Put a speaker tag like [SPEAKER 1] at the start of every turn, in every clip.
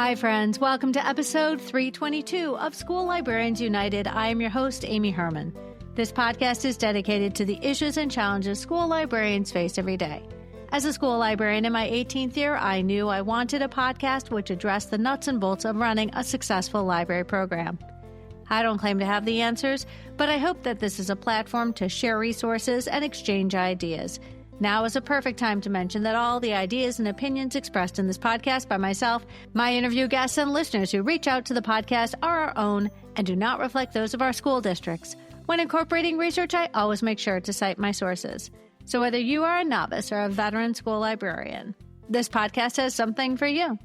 [SPEAKER 1] Hi, friends. Welcome to episode 322 of School Librarians United. I am your host, Amy Herman. This podcast is dedicated to the issues and challenges school librarians face every day. As a school librarian in my 18th year, I knew I wanted a podcast which addressed the nuts and bolts of running a successful library program. I don't claim to have the answers, but I hope that this is a platform to share resources and exchange ideas. Now is a perfect time to mention that all the ideas and opinions expressed in this podcast by myself, my interview guests, and listeners who reach out to the podcast are our own and do not reflect those of our school districts. When incorporating research, I always make sure to cite my sources. So whether you are a novice or a veteran school librarian, this podcast has something for you.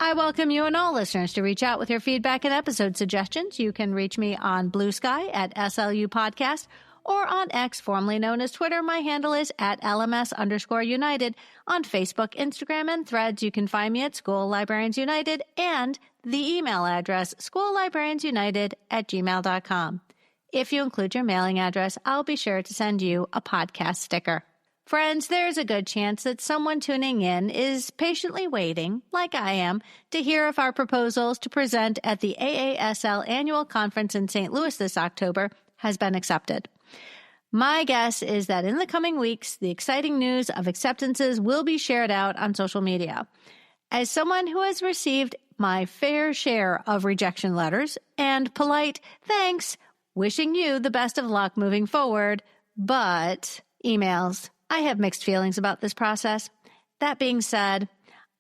[SPEAKER 1] I welcome you and all listeners to reach out with your feedback and episode suggestions. You can reach me on Blue Sky at SLU Podcast, or on X, formerly known as Twitter. My handle is at LMS_United. On Facebook, Instagram, and Threads, you can find me at School Librarians United and the email address schoollibrariansunited@gmail.com. If you include your mailing address, I'll be sure to send you a podcast sticker. Friends, there's a good chance that someone tuning in is patiently waiting, like I am, to hear if our proposals to present at the AASL Annual Conference in St. Louis this October has been accepted. My guess is that in the coming weeks, the exciting news of acceptances will be shared out on social media. As someone who has received my fair share of rejection letters and polite thanks, wishing you the best of luck moving forward, but emails, I have mixed feelings about this process. That being said,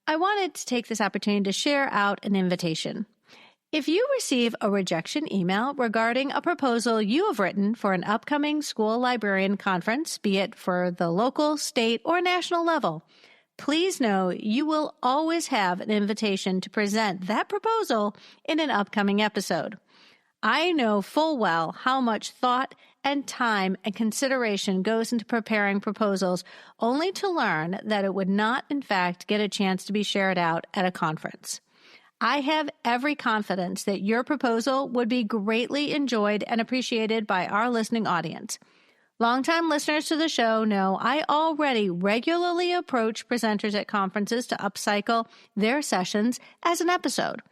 [SPEAKER 1] I wanted to take this opportunity to share out an invitation. If you receive a rejection email regarding a proposal you have written for an upcoming school librarian conference, be it for the local, state, or national level, please know you will always have an invitation to present that proposal in an upcoming episode. I know full well how much thought and time and consideration goes into preparing proposals, only to learn that it would not, in fact, get a chance to be shared out at a conference. I have every confidence that your proposal would be greatly enjoyed and appreciated by our listening audience. Longtime listeners to the show know I already regularly approach presenters at conferences to upcycle their sessions as an episode.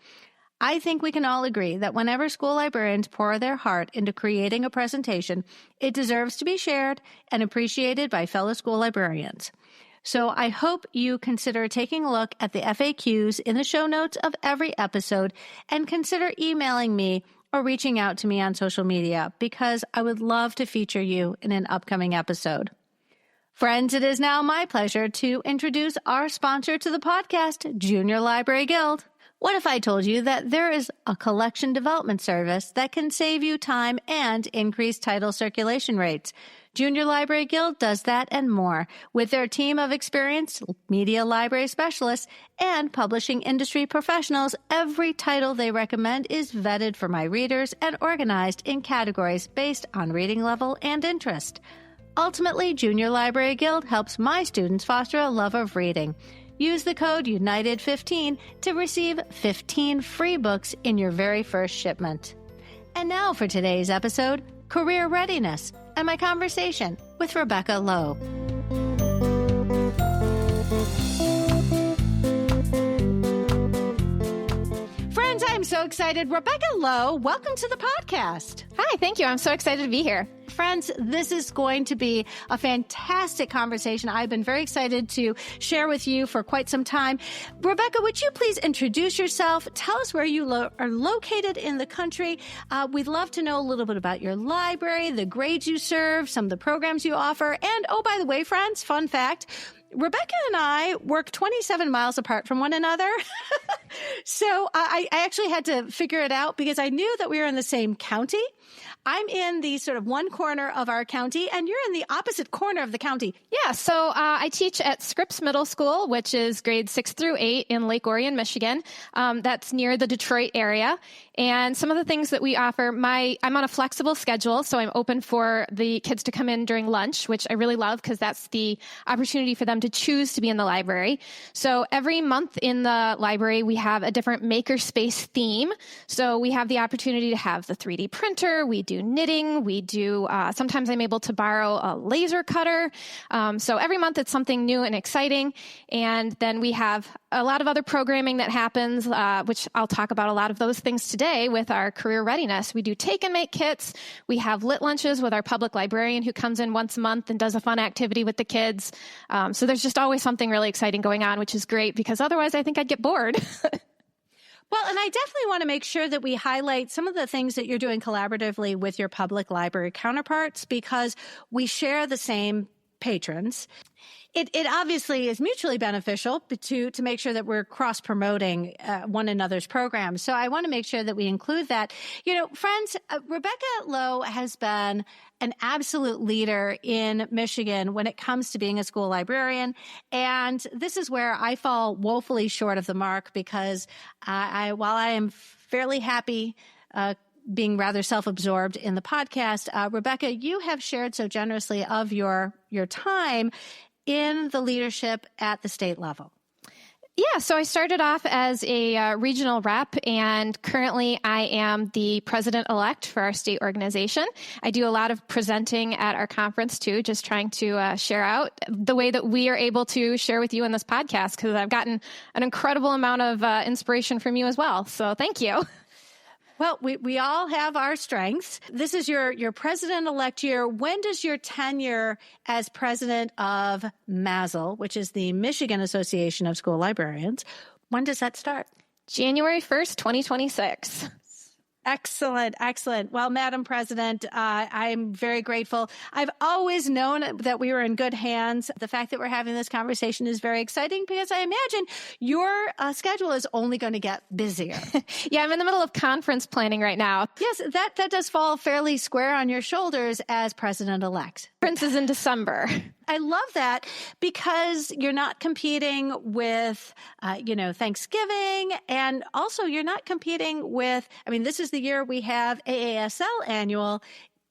[SPEAKER 1] I think we can all agree that whenever school librarians pour their heart into creating a presentation, it deserves to be shared and appreciated by fellow school librarians. So I hope you consider taking a look at the FAQs in the show notes of every episode and consider emailing me or reaching out to me on social media, because I would love to feature you in an upcoming episode. Friends, it is now my pleasure to introduce our sponsor to the podcast, Junior Library Guild. What if I told you that there is a collection development service that can save you time and increase title circulation rates? Junior Library Guild does that and more. With their team of experienced media library specialists and publishing industry professionals, every title they recommend is vetted for my readers and organized in categories based on reading level and interest. Ultimately, Junior Library Guild helps my students foster a love of reading. Use the code UNITED15 to receive 15 free books in your very first shipment. And now for today's episode, Career Readiness, and my conversation with Rebecca Lowe. Friends, I am so excited. Rebecca Lowe, welcome to the podcast.
[SPEAKER 2] Hi, thank you. I'm so excited to be here.
[SPEAKER 1] Friends, this is going to be a fantastic conversation. I've been very excited to share with you for quite some time. Rebecca, would you please introduce yourself? Tell us where you are located in the country. We'd love to know a little bit about your library, the grades you serve, some of the programs you offer. And, oh, by the way, friends, fun fact, Rebecca and I work 27 miles apart from one another. So I actually had to figure it out because I knew that we were in the same county. I'm in the sort of one corner of our county, and you're in the opposite corner of the county.
[SPEAKER 2] Yeah, so I teach at Scripps Middle School, which is grades 6 through 8 in Lake Orion, Michigan. That's near the Detroit area. And some of the things that we offer, I'm on a flexible schedule, so I'm open for the kids to come in during lunch, which I really love because that's the opportunity for them to choose to be in the library. So every month in the library, we have a different makerspace theme. So we have the opportunity to have the 3D printer, we do knitting, we do, sometimes I'm able to borrow a laser cutter. So every month it's something new and exciting. And then we have a lot of other programming that happens, which I'll talk about a lot of those things today with our Career Readiness. We do take and make kits. We have lit lunches with our public librarian who comes in once a month and does a fun activity with the kids. So there's just always something really exciting going on, which is great because otherwise I think I'd get bored.
[SPEAKER 1] Well, and I definitely want to make sure that we highlight some of the things that you're doing collaboratively with your public library counterparts because we share the same patrons. It obviously is mutually beneficial to make sure that we're cross-promoting one another's programs. So I want to make sure that we include that. You know, friends, Rebecca Lowe has been an absolute leader in Michigan when it comes to being a school librarian. And this is where I fall woefully short of the mark because while I am fairly happy being rather self-absorbed in the podcast, Rebecca, you have shared so generously of your time in the leadership at the state level.
[SPEAKER 2] Yeah, so I started off as a regional rep, and currently I am the president-elect for our state organization. I do a lot of presenting at our conference, too, just trying to share out the way that we are able to share with you in this podcast, because I've gotten an incredible amount of inspiration from you as well. So thank you.
[SPEAKER 1] Well, we all have our strengths. This is your president-elect year. When does your tenure as president of MASL, which is the Michigan Association of School Librarians, when does that start?
[SPEAKER 2] January 1st, 2026.
[SPEAKER 1] Excellent, excellent. Well, Madam President, I'm very grateful. I've always known that we were in good hands. The fact that we're having this conversation is very exciting because I imagine your schedule is only going to get busier.
[SPEAKER 2] Yeah, I'm in the middle of conference planning right now.
[SPEAKER 1] Yes, that does fall fairly square on your shoulders as president-elect.
[SPEAKER 2] Conference is in December.
[SPEAKER 1] I love that because you're not competing with, Thanksgiving, and also you're not competing with, this is the year we have AASL annual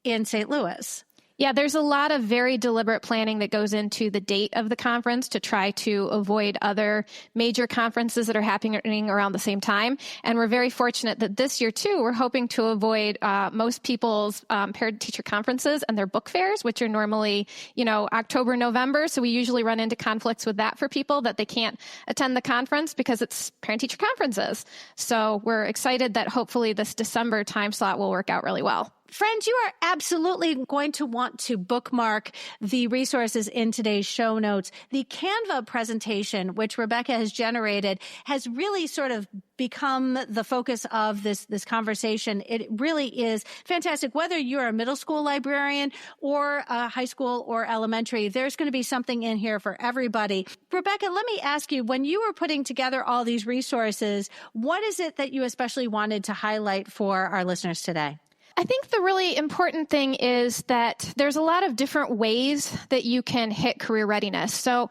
[SPEAKER 1] in St. Louis.
[SPEAKER 2] Yeah, there's a lot of very deliberate planning that goes into the date of the conference to try to avoid other major conferences that are happening around the same time. And we're very fortunate that this year, too, we're hoping to avoid most people's parent-teacher conferences and their book fairs, which are normally, October, November. So we usually run into conflicts with that for people that they can't attend the conference because it's parent-teacher conferences. So we're excited that hopefully this December time slot will work out really well.
[SPEAKER 1] Friends, you are absolutely going to want to bookmark the resources in today's show notes. The Canva presentation, which Rebecca has generated, has really sort of become the focus of this conversation. It really is fantastic. Whether you're a middle school librarian or a high school or elementary, there's going to be something in here for everybody. Rebecca, let me ask you, when you were putting together all these resources, what is it that you especially wanted to highlight for our listeners today?
[SPEAKER 2] I think the really important thing is that there's a lot of different ways that you can hit career readiness. So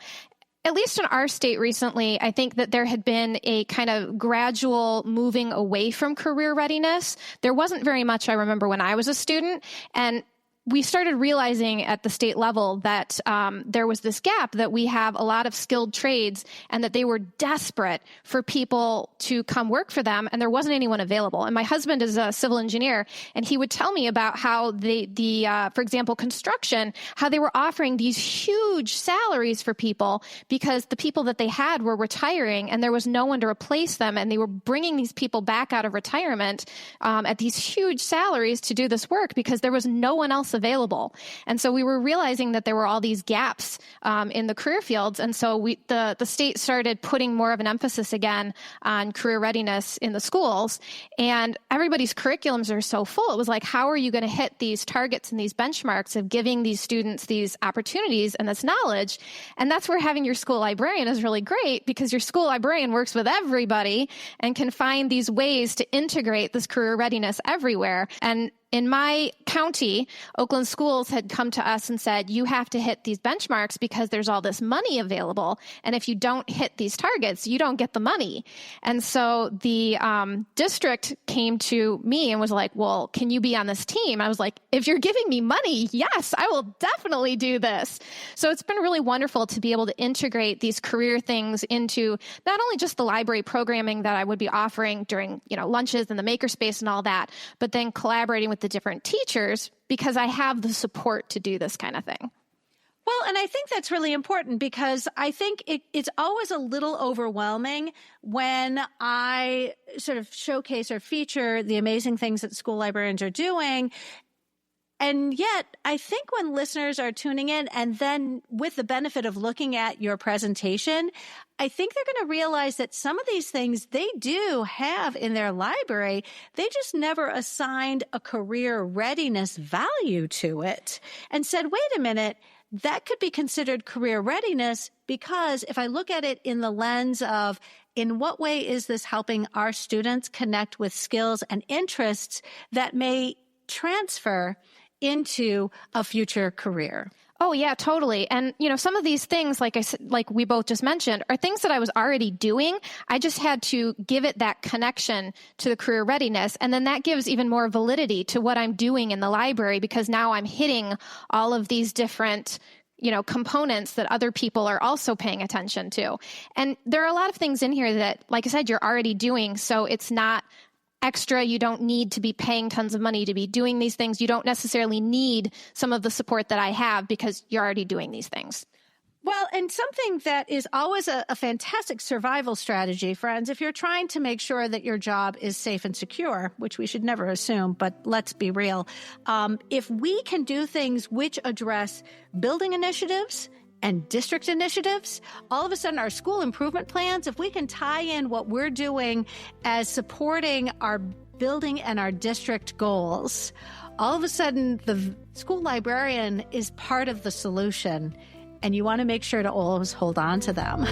[SPEAKER 2] at least in our state recently, I think that there had been a kind of gradual moving away from career readiness. There wasn't very much, I remember, when I was a student. And we started realizing at the state level that there was this gap, that we have a lot of skilled trades and that they were desperate for people to come work for them, and there wasn't anyone available. And my husband is a civil engineer, and he would tell me about how for example, construction, how they were offering these huge salaries for people because the people that they had were retiring and there was no one to replace them, and they were bringing these people back out of retirement at these huge salaries to do this work because there was no one else available. And so we were realizing that there were all these gaps in the career fields. And so the state started putting more of an emphasis again on career readiness in the schools. And everybody's curriculums are so full. It was like, how are you going to hit these targets and these benchmarks of giving these students these opportunities and this knowledge? And that's where having your school librarian is really great, because your school librarian works with everybody and can find these ways to integrate this career readiness everywhere. And in my county, Oakland Schools had come to us and said, you have to hit these benchmarks because there's all this money available. And if you don't hit these targets, you don't get the money. And so the district came to me and was like, well, can you be on this team? I was like, if you're giving me money, yes, I will definitely do this. So it's been really wonderful to be able to integrate these career things into not only just the library programming that I would be offering during, lunches and the makerspace and all that, but then collaborating with the different teachers because I have the support to do this kind of thing.
[SPEAKER 1] Well, and I think that's really important because I think it's always a little overwhelming when I sort of showcase or feature the amazing things that school librarians are doing. And yet, I think when listeners are tuning in and then with the benefit of looking at your presentation, I think they're going to realize that some of these things they do have in their library. They just never assigned a career readiness value to it and said, wait a minute, that could be considered career readiness because if I look at it in the lens of in what way is this helping our students connect with skills and interests that may transfer into a future career.
[SPEAKER 2] Oh, yeah, totally. And, some of these things, like I said, like we both just mentioned, are things that I was already doing. I just had to give it that connection to the career readiness. And then that gives even more validity to what I'm doing in the library because now I'm hitting all of these different components that other people are also paying attention to. And there are a lot of things in here that, like I said, you're already doing. So it's not extra. You don't need to be paying tons of money to be doing these things. You don't necessarily need some of the support that I have because you're already doing these things.
[SPEAKER 1] Well, and something that is always a fantastic survival strategy, friends, if you're trying to make sure that your job is safe and secure, which we should never assume, but let's be real. If we can do things which address building initiatives and district initiatives, all of a sudden our school improvement plans, if we can tie in what we're doing as supporting our building and our district goals, all of a sudden the school librarian is part of the solution, and you want to make sure to always hold on to them.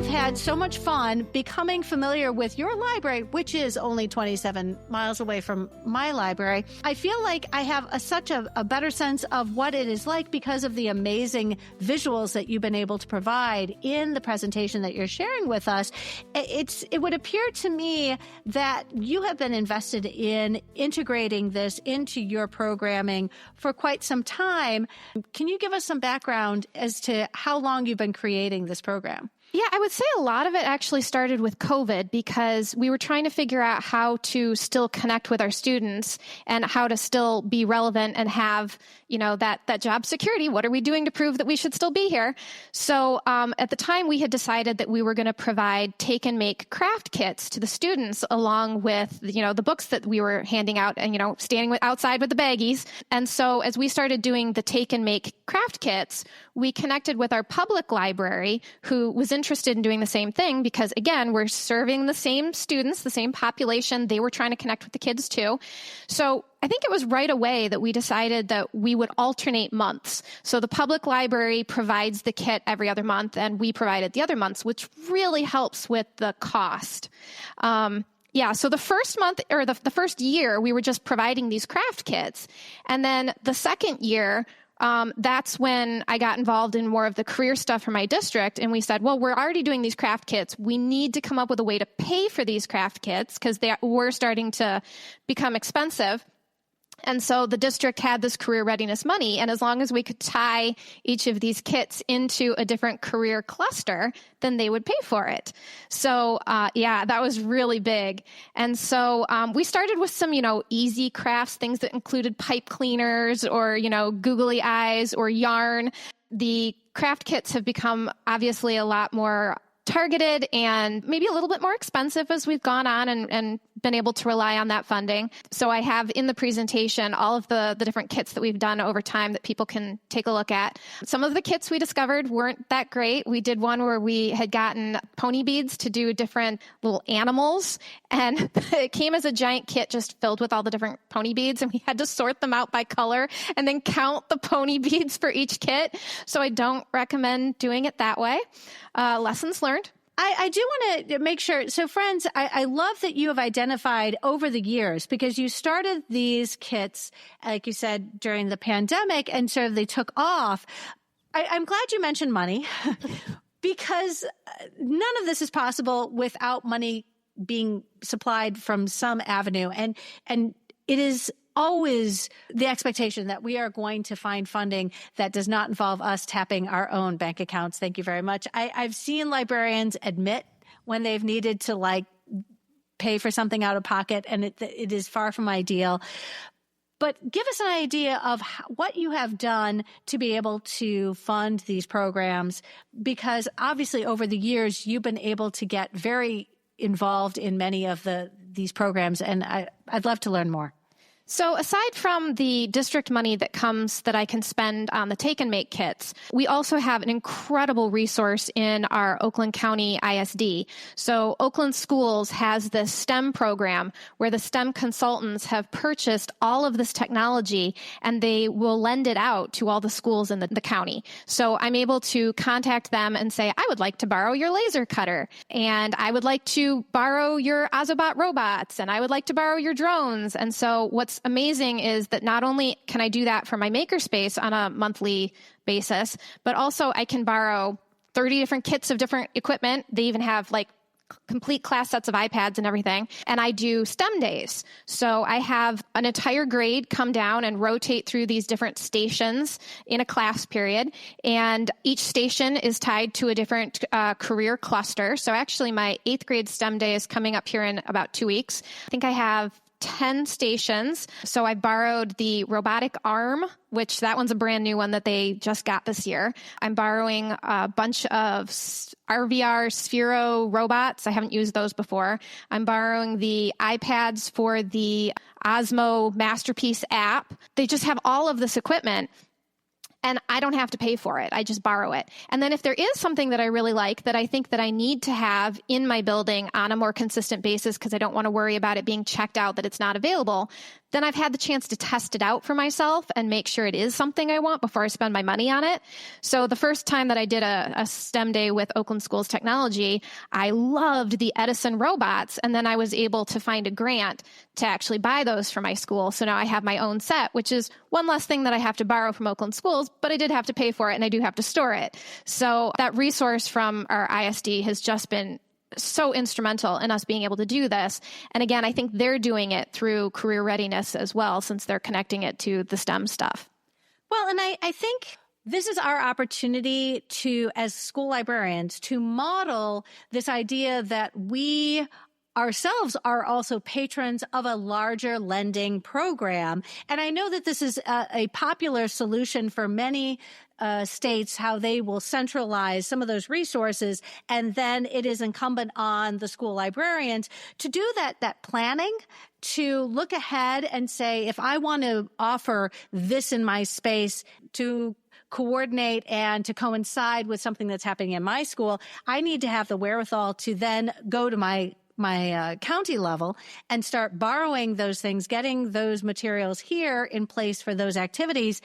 [SPEAKER 1] Had so much fun becoming familiar with your library, which is only 27 miles away from my library. I feel like I have such a better sense of what it is like because of the amazing visuals that you've been able to provide in the presentation that you're sharing with us. It would appear to me that you have been invested in integrating this into your programming for quite some time. Can you give us some background as to how long you've been creating this program?
[SPEAKER 2] Yeah, I would say a lot of it actually started with COVID because we were trying to figure out how to still connect with our students and how to still be relevant and have, that job security. What are we doing to prove that we should still be here? So at the time, we had decided that we were going to provide take and make craft kits to the students along with, the books that we were handing out and, standing outside with the baggies. And so as we started doing the take and make craft kits, we connected with our public library who was interested in doing the same thing because, again, we're serving the same students, the same population. They were trying to connect with the kids too. So I think it was right away that we decided that we would alternate months. So the public library provides the kit every other month and we provided the other months, which really helps with the cost. So the first month or the first year, we were just providing these craft kits. And then the second year, that's when I got involved in more of the career stuff for my district. And we said, well, we're already doing these craft kits. We need to come up with a way to pay for these craft kits because they were starting to become expensive. And so the district had this career readiness money. And as long as we could tie each of these kits into a different career cluster, then they would pay for it. So, that was really big. And so we started with some, easy crafts, things that included pipe cleaners or, googly eyes or yarn. The craft kits have become obviously a lot more targeted and maybe a little bit more expensive as we've gone on and been able to rely on that funding. So I have in the presentation all of the different kits that we've done over time that people can take a look at. Some of the kits we discovered weren't that great. We did one where we had gotten pony beads to do different little animals, and it came as a giant kit just filled with all the different pony beads, and we had to sort them out by color and then count the pony beads for each kit. So I don't recommend doing it that way. Lessons learned.
[SPEAKER 1] I do want to make sure. So friends, I love that you have identified over the years, because you started these kits, like you said, during the pandemic, and sort of they took off. I'm glad you mentioned money because none of this is possible without money being supplied from some avenue. And it is always the expectation that we are going to find funding that does not involve us tapping our own bank accounts. Thank you very much. I've seen librarians admit when they've needed to pay for something out of pocket, and it is far from ideal. But give us an idea of what you have done to be able to fund these programs, because obviously over the years you've been able to get very involved in many of these programs, and I'd love to learn more.
[SPEAKER 2] So aside from the district money that I can spend on the take and make kits, we also have an incredible resource in our Oakland County ISD. So Oakland Schools has this STEM program where the STEM consultants have purchased all of this technology and they will lend it out to all the schools in the county. So I'm able to contact them and say, I would like to borrow your laser cutter, and I would like to borrow your Ozobot robots, and I would like to borrow your drones. And so what's amazing is that not only can I do that for my makerspace on a monthly basis, but also I can borrow 30 different kits of different equipment. They even have complete class sets of iPads and everything. And I do STEM days. So I have an entire grade come down and rotate through these different stations in a class period. And each station is tied to a different career cluster. So actually my 8th grade STEM day is coming up here in about 2 weeks. I think I have 10 stations. So I borrowed the robotic arm, which that one's a brand new one that they just got this year. I'm borrowing a bunch of RVR Sphero robots. I haven't used those before. I'm borrowing the iPads for the Osmo Masterpiece app. They just have all of this equipment, and I don't have to pay for it. I just borrow it. And then if there is something that I really like that I think that I need to have in my building on a more consistent basis because I don't want to worry about it being checked out that it's not available, then I've had the chance to test it out for myself and make sure it is something I want before I spend my money on it. So the first time that I did a STEM day with Oakland Schools Technology, I loved the Edison robots. And then I was able to find a grant to actually buy those for my school. So now I have my own set, which is one less thing that I have to borrow from Oakland Schools, but I did have to pay for it and I do have to store it. So that resource from our ISD has just been so instrumental in us being able to do this. And again, I think they're doing it through Career Readiness as well, since they're connecting it to the STEM stuff.
[SPEAKER 1] Well, and I think this is our opportunity to, as school librarians, to model this idea that we ourselves are also patrons of a larger lending program. And I know that this is a popular solution for many states, how they will centralize some of those resources. And then it is incumbent on the school librarians to do that planning, to look ahead and say, if I want to offer this in my space to coordinate and to coincide with something that's happening in my school, I need to have the wherewithal to then go to my county level and start borrowing those things, getting those materials here in place for those activities.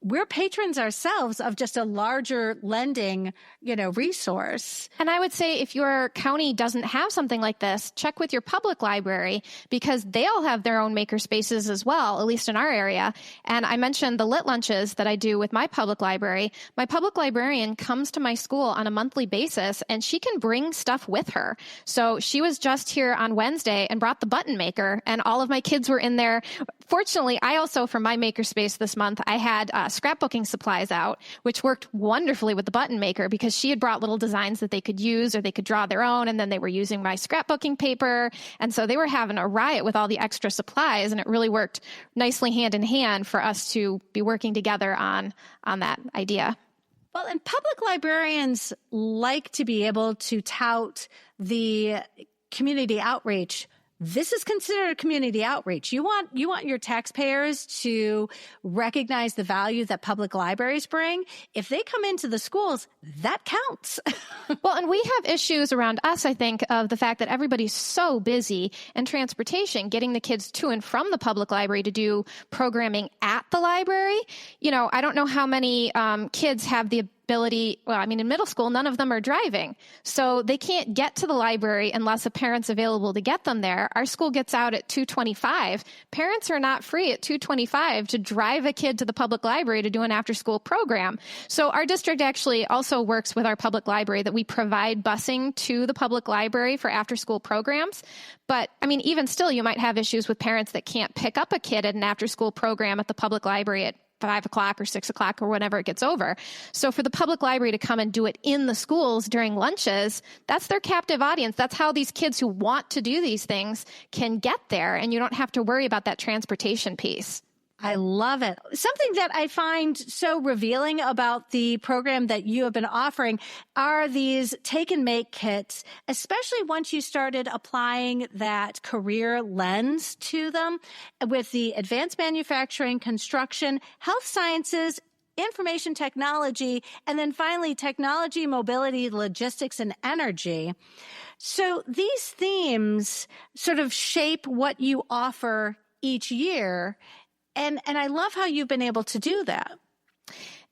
[SPEAKER 1] We're patrons ourselves of just a larger lending, resource.
[SPEAKER 2] And I would say if your county doesn't have something like this, check with your public library because they all have their own maker spaces as well, at least in our area. And I mentioned the lit lunches that I do with my public library. My public librarian comes to my school on a monthly basis and she can bring stuff with her. So she was just here on Wednesday and brought the button maker and all of my kids were in there. Fortunately, I also, for my makerspace this month, I had scrapbooking supplies out, which worked wonderfully with the button maker because she had brought little designs that they could use or they could draw their own. And then they were using my scrapbooking paper. And so they were having a riot with all the extra supplies. And it really worked nicely hand in hand for us to be working together on that idea.
[SPEAKER 1] Well, and public librarians like to be able to tout the community outreach. This is considered community outreach. You want your taxpayers to recognize the value that public libraries bring. If they come into the schools, that counts.
[SPEAKER 2] Well, and we have issues around us, I think, of the fact that everybody's so busy and transportation, getting the kids to and from the public library to do programming at the library. I don't know how many kids have the ability, well, I mean, in middle school, none of them are driving. So they can't get to the library unless a parent's available to get them there. Our school gets out at 2:25. Parents are not free at 2:25 to drive a kid to the public library to do an after-school program. So our district actually also works with our public library that we provide busing to the public library for after-school programs. But I mean, even still, you might have issues with parents that can't pick up a kid at an after-school program at the public library at 5 o'clock or 6 o'clock or whenever it gets over. So for the public library to come and do it in the schools during lunches, that's their captive audience. That's how these kids who want to do these things can get there, and you don't have to worry about that transportation piece.
[SPEAKER 1] I love it. Something that I find so revealing about the program that you have been offering are these take and make kits, especially once you started applying that career lens to them with the advanced manufacturing, construction, health sciences, information technology, and then finally technology, mobility, logistics, and energy. So these themes sort of shape what you offer each year. And I love how you've been able to do that.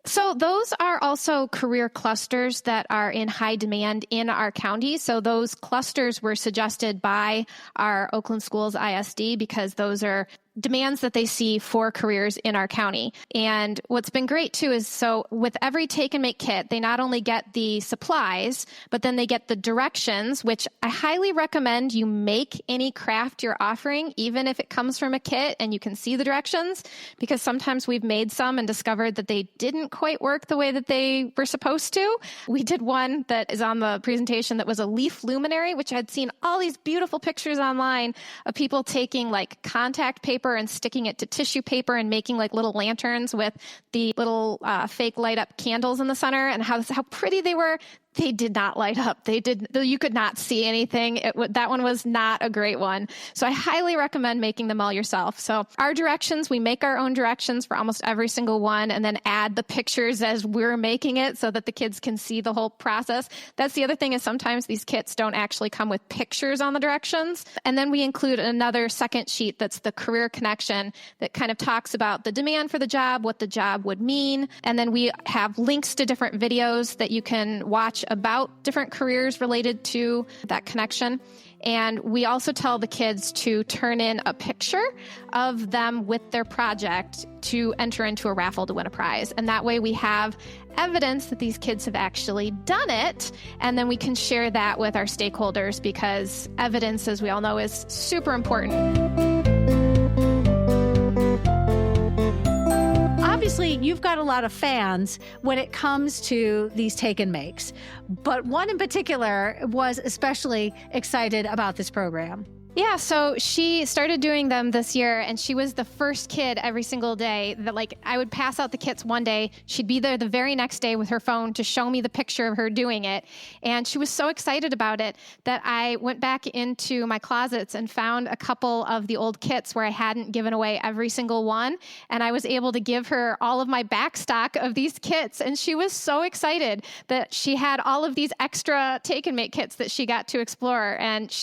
[SPEAKER 2] So those are also career clusters that are in high demand in our county. So those clusters were suggested by our Oakland Schools ISD because those are demands that they see for careers in our county. And what's been great too is, so with every take and make kit, they not only get the supplies, but then they get the directions, which I highly recommend you make any craft you're offering, even if it comes from a kit and you can see the directions, because sometimes we've made some and discovered that they didn't quite work the way that they were supposed to. We did one that is on the presentation that was a leaf luminary, which I'd seen all these beautiful pictures online of people taking like contact paper and sticking it to tissue paper and making like little lanterns with the little fake light up candles in the center, and how pretty they were. They did not light up. You could not see anything. That one was not a great one. So I highly recommend making them all yourself. So our directions, we make our own directions for almost every single one, and then add the pictures as we're making it so that the kids can see the whole process. That's the other thing, is sometimes these kits don't actually come with pictures on the directions. And then we include another second sheet that's the career connection that kind of talks about the demand for the job, what the job would mean. And then we have links to different videos that you can watch about different careers related to that connection. And we also tell the kids to turn in a picture of them with their project to enter into a raffle to win a prize. And that way we have evidence that these kids have actually done it. And then we can share that with our stakeholders, because evidence, as we all know, is super important.
[SPEAKER 1] Obviously, you've got a lot of fans when it comes to these take and makes, but one in particular was especially excited about this program.
[SPEAKER 2] Yeah, so she started doing them this year, and she was the first kid every single day that, like, I would pass out the kits one day. She'd be there the very next day with her phone to show me the picture of her doing it. And she was so excited about it that I went back into my closets and found a couple of the old kits where I hadn't given away every single one. And I was able to give her all of my back stock of these kits. And she was so excited that she had all of these extra take and make kits that she got to explore. And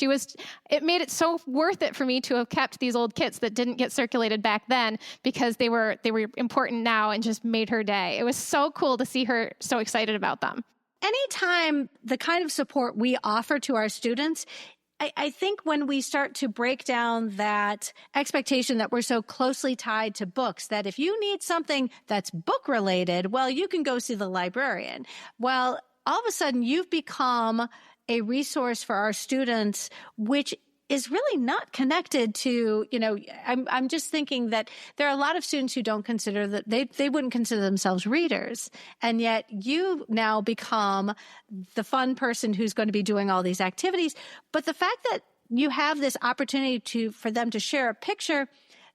[SPEAKER 2] it made it so worth it for me to have kept these old kits that didn't get circulated back then, because they were important now and just made her day. It was so cool to see her so excited about them.
[SPEAKER 1] Anytime the kind of support we offer to our students, I think when we start to break down that expectation that we're so closely tied to books, that if you need something that's book related, well, you can go see the librarian. Well, all of a sudden you've become a resource for our students, which is really not connected to, I'm just thinking that there are a lot of students who don't consider that they wouldn't consider themselves readers. And yet you now become the fun person who's going to be doing all these activities. But the fact that you have this opportunity for them to share a picture,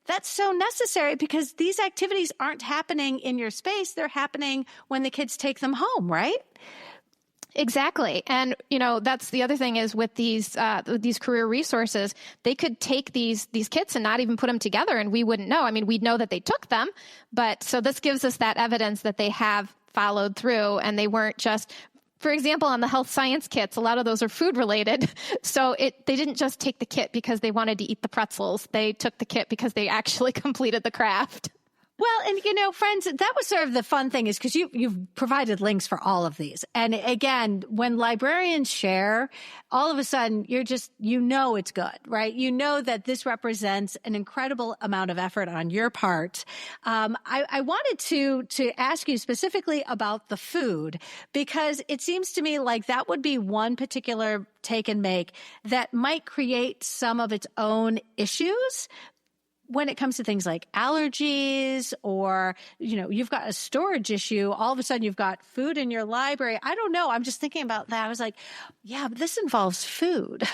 [SPEAKER 1] that's so necessary, because these activities aren't happening in your space. They're happening when the kids take them home, right?
[SPEAKER 2] Exactly. And, that's the other thing is with these career resources, they could take these kits and not even put them together, and we wouldn't know. I mean, we'd know that they took them, but so this gives us that evidence that they have followed through, and they weren't just, for example, on the health science kits, a lot of those are food related. So they didn't just take the kit because they wanted to eat the pretzels. They took the kit because they actually completed the craft.
[SPEAKER 1] Well, and friends, that was sort of the fun thing is because you've provided links for all of these. And again, when librarians share, all of a sudden you're just, it's good, right? You know that this represents an incredible amount of effort on your part. I wanted to ask you specifically about the food, because it seems to me like that would be one particular take and make that might create some of its own issues when it comes to things like allergies, or, you've got a storage issue, all of a sudden you've got food in your library. I don't know. I'm just thinking about that. I was like, yeah, but this involves food.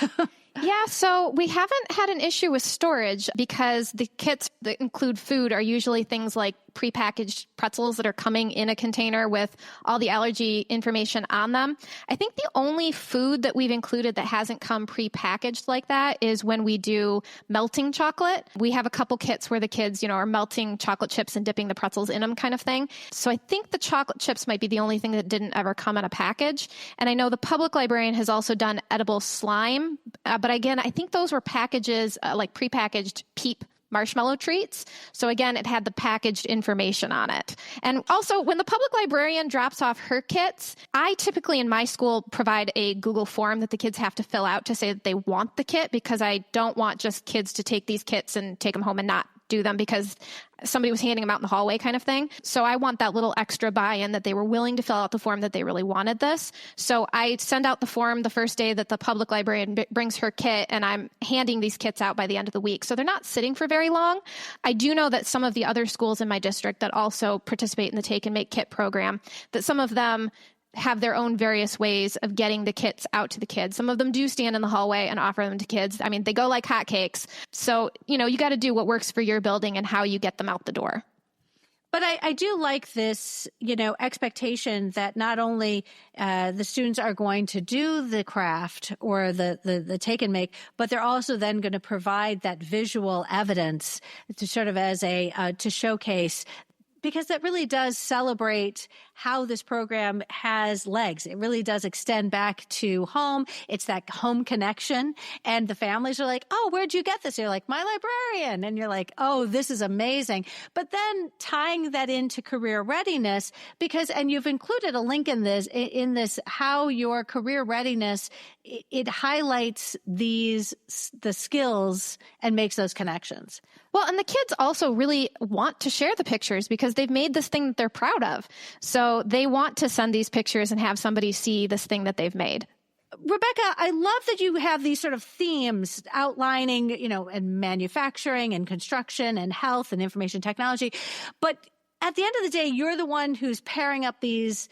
[SPEAKER 2] Yeah, so we haven't had an issue with storage because the kits that include food are usually things like prepackaged pretzels that are coming in a container with all the allergy information on them. I think the only food that we've included that hasn't come prepackaged like that is when we do melting chocolate. We have a couple kits where the kids, are melting chocolate chips and dipping the pretzels in them kind of thing. So I think the chocolate chips might be the only thing that didn't ever come in a package. And I know the public librarian has also done edible slime, but again, I think those were packages, like prepackaged Peep marshmallow treats. So again, it had the packaged information on it. And also, when the public librarian drops off her kits, I typically in my school provide a Google form that the kids have to fill out to say that they want the kit, because I don't want just kids to take these kits and take them home and not do them because somebody was handing them out in the hallway kind of thing. So I want that little extra buy-in that they were willing to fill out the form, that they really wanted this. So I send out the form the first day that the public librarian brings her kit, and I'm handing these kits out by the end of the week. So they're not sitting for very long. I do know that some of the other schools in my district that also participate in the Take and Make Kit program, that some of them have their own various ways of getting the kits out to the kids. Some of them do stand in the hallway and offer them to kids. I mean, they go like hotcakes. So, you got to do what works for your building and how you get them out the door.
[SPEAKER 1] But I do like this, expectation that not only the students are going to do the craft or the take and make, but they're also then going to provide that visual evidence to sort of as to showcase, because that really does celebrate how this program has legs. It really does extend back to home. It's that home connection. And the families are like, oh, where'd you get this? You're like, my librarian. And you're like, oh, this is amazing. But then tying that into career readiness, and you've included a link in this, how your career readiness, it highlights the skills and makes those connections.
[SPEAKER 2] Well, and the kids also really want to share the pictures because they've made this thing that they're proud of. So they want to send these pictures and have somebody see this thing that they've made.
[SPEAKER 1] Rebecca, I love that you have these sort of themes outlining, in manufacturing and construction and health and information technology. But at the end of the day, you're the one who's pairing up these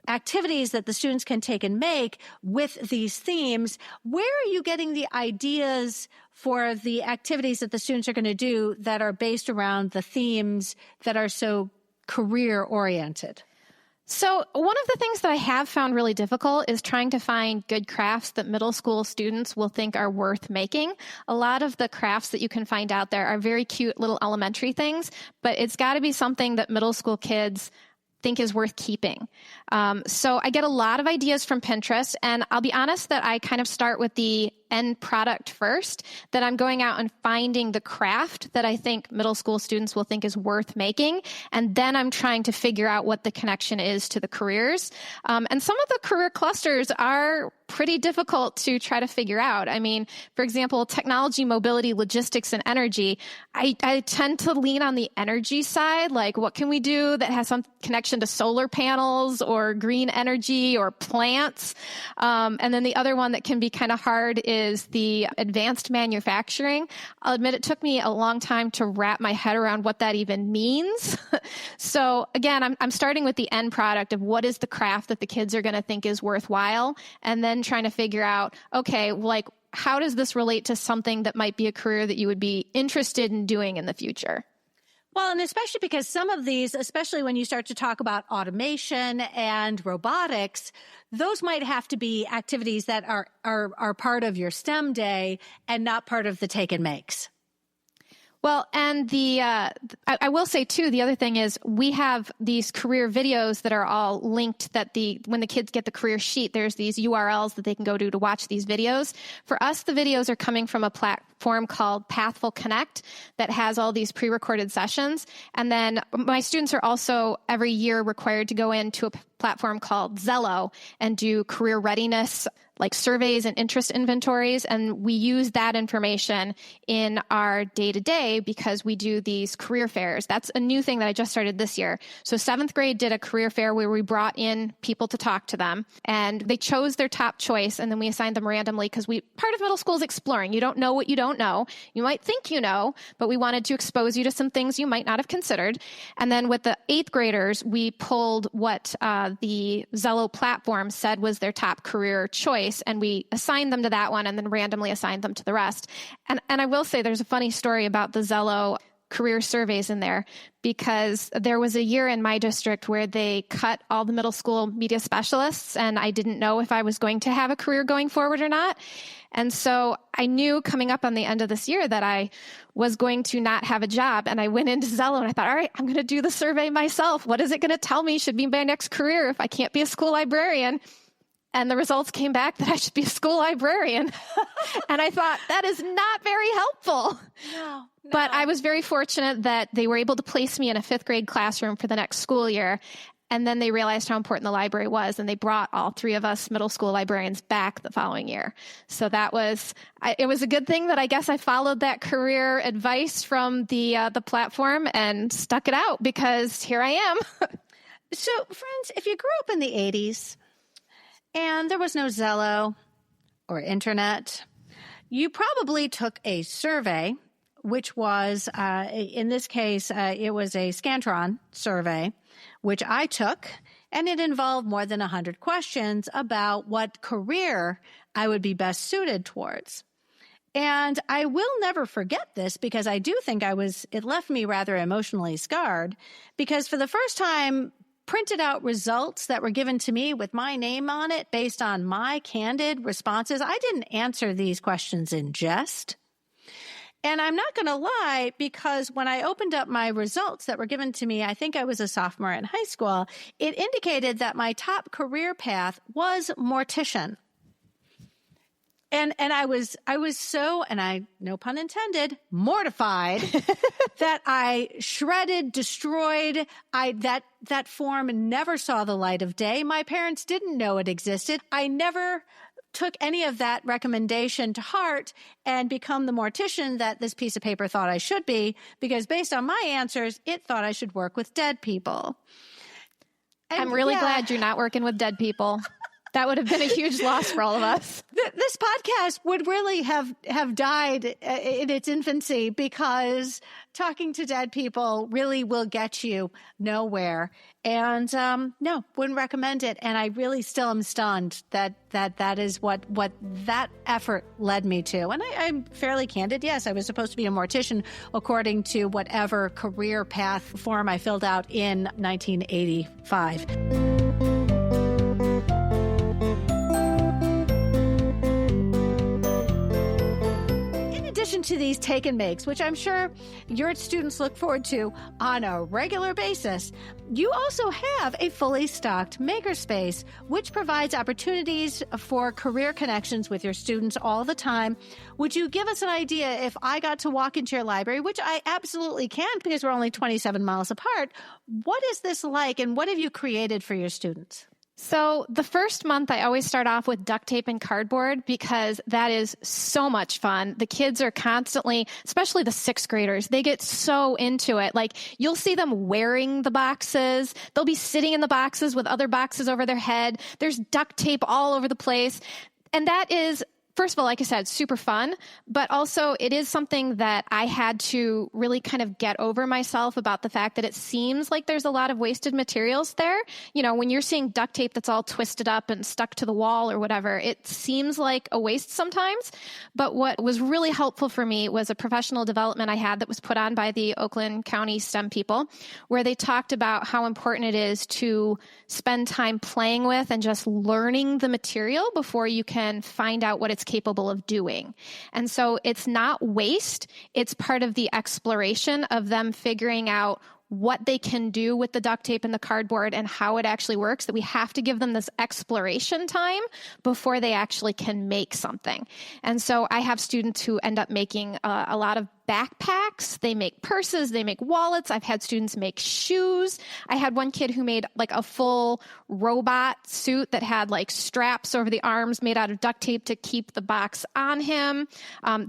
[SPEAKER 1] activities that the students can take and make with these themes. Where are you getting the ideas for the activities that the students are going to do that are based around the themes that are so career oriented?
[SPEAKER 2] So one of the things that I have found really difficult is trying to find good crafts that middle school students will think are worth making. A lot of the crafts that you can find out there are very cute little elementary things, but it's got to be something that middle school kids think is worth keeping. So I get a lot of ideas from Pinterest, and I'll be honest that I kind of start with the end product first, that I'm going out and finding the craft that I think middle school students will think is worth making. And then I'm trying to figure out what the connection is to the careers. And some of the career clusters are pretty difficult to try to figure out. I mean, for example, technology, mobility, logistics, and energy. I tend to lean on the energy side. Like, what can we do that has some connection to solar panels or green energy or plants? And then the other one that can be kind of hard is the advanced manufacturing. I'll admit it took me a long time to wrap my head around what that even means. So again, I'm starting with the end product of what is the craft that the kids are going to think is worthwhile, and then trying to figure out, okay, like, how does this relate to something that might be a career that you would be interested in doing in the future?
[SPEAKER 1] Well, and especially because some of these, especially when you start to talk about automation and robotics, those might have to be activities that are part of your STEM day and not part of the take and makes.
[SPEAKER 2] Well, and I will say too, the other thing is we have these career videos that are all linked that when the kids get the career sheet, there's these URLs that they can go to watch these videos. For us, the videos are coming from a platform called Pathful Connect that has all these pre-recorded sessions. And then my students are also every year required to go into a platform called Zello and do career readiness, like surveys and interest inventories. And we use that information in our day-to-day because we do these career fairs. That's a new thing that I just started this year. So 7th grade did a career fair where we brought in people to talk to them, and they chose their top choice, and then we assigned them randomly because part of middle school is exploring. You don't know what you don't know. You might think you know, but we wanted to expose you to some things you might not have considered. And then with the 8th graders, we pulled what the Zello platform said was their top career choice, and we assigned them to that one and then randomly assigned them to the rest. And I will say there's a funny story about the Zello career surveys in there, because there was a year in my district where they cut all the middle school media specialists, and I didn't know if I was going to have a career going forward or not. And so I knew coming up on the end of this year that I was going to not have a job. And I went into Zello and I thought, all right, I'm going to do the survey myself. What is it going to tell me should be my next career if I can't be a school librarian? And the results came back that I should be a school librarian. And I thought, that is not very helpful.
[SPEAKER 1] No.
[SPEAKER 2] But I was very fortunate that they were able to place me in a 5th grade classroom for the next school year. And then they realized how important the library was, and they brought all 3 of us middle school librarians back the following year. So it was a good thing that I guess I followed that career advice from the platform and stuck it out, because here I am.
[SPEAKER 1] So, friends, if you grew up in the 80s and there was no Zello or internet, you probably took a survey, which was, in this case, it was a Scantron survey, which I took, and it involved more than 100 questions about what career I would be best suited towards. And I will never forget this, because I do think it left me rather emotionally scarred, because for the first time, printed out results that were given to me with my name on it based on my candid responses. I didn't answer these questions in jest. And I'm not going to lie, because when I opened up my results that were given to me, I think I was a sophomore in high school, it indicated that my top career path was mortician. And I was so, and I, no pun intended, mortified that I shredded, destroyed. That form never saw the light of day. My parents didn't know it existed. I never took any of that recommendation to heart and become the mortician that this piece of paper thought I should be, because based on my answers, it thought I should work with dead people. And
[SPEAKER 2] I'm really glad you're not working with dead people. That would have been a huge loss for all of us.
[SPEAKER 1] This podcast would really have died in its infancy, because talking to dead people really will get you nowhere. And no, wouldn't recommend it. And I really still am stunned that is what that effort led me to. And I'm fairly candid. Yes, I was supposed to be a mortician according to whatever career path form I filled out in 1985. To these take and makes, which I'm sure your students look forward to on a regular basis, you also have a fully stocked makerspace, which provides opportunities for career connections with your students all the time. Would you give us an idea, if I got to walk into your library, which I absolutely can because we're only 27 miles apart, what is this like, and what have you created for your students?
[SPEAKER 2] So the first month, I always start off with duct tape and cardboard, because that is so much fun. The kids are constantly, especially the 6th graders, they get so into it. Like, you'll see them wearing the boxes. They'll be sitting in the boxes with other boxes over their head. There's duct tape all over the place. And that is, first of all, like I said, super fun, but also it is something that I had to really kind of get over myself about, the fact that it seems like there's a lot of wasted materials there. You know, when you're seeing duct tape that's all twisted up and stuck to the wall or whatever, it seems like a waste sometimes. But what was really helpful for me was a professional development I had that was put on by the Oakland County STEM people, where they talked about how important it is to spend time playing with and just learning the material before you can find out what its it's capable of doing. And so it's not waste. It's part of the exploration of them figuring out what they can do with the duct tape and the cardboard and how it actually works, that we have to give them this exploration time before they actually can make something. And so I have students who end up making a lot of backpacks. They make purses, they make wallets. I've had students make shoes. I had one kid who made like a full robot suit that had like straps over the arms made out of duct tape to keep the box on him.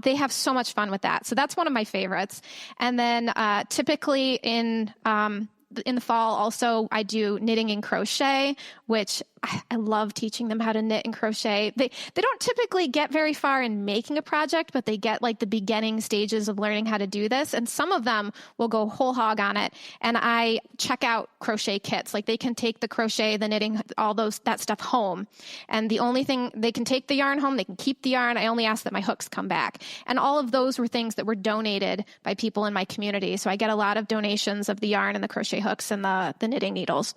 [SPEAKER 2] They have so much fun with that. So that's one of my favorites. And then typically in the fall, also, I do knitting and crochet, which I love teaching them how to knit and crochet. They don't typically get very far in making a project, but they get like the beginning stages of learning how to do this. And some of them will go whole hog on it. And I check out crochet kits. Like they can take the crochet, the knitting, that stuff home. And the only thing, they can take the yarn home, they can keep the yarn. I only ask that my hooks come back. And all of those were things that were donated by people in my community. So I get a lot of donations of the yarn and the crochet hooks and the knitting needles.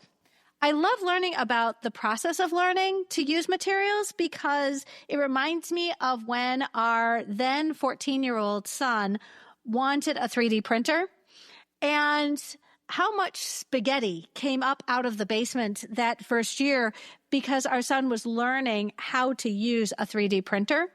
[SPEAKER 1] I love learning about the process of learning to use materials because it reminds me of when our then 14-year-old son wanted a 3D printer and how much spaghetti came up out of the basement that first year because our son was learning how to use a 3D printer.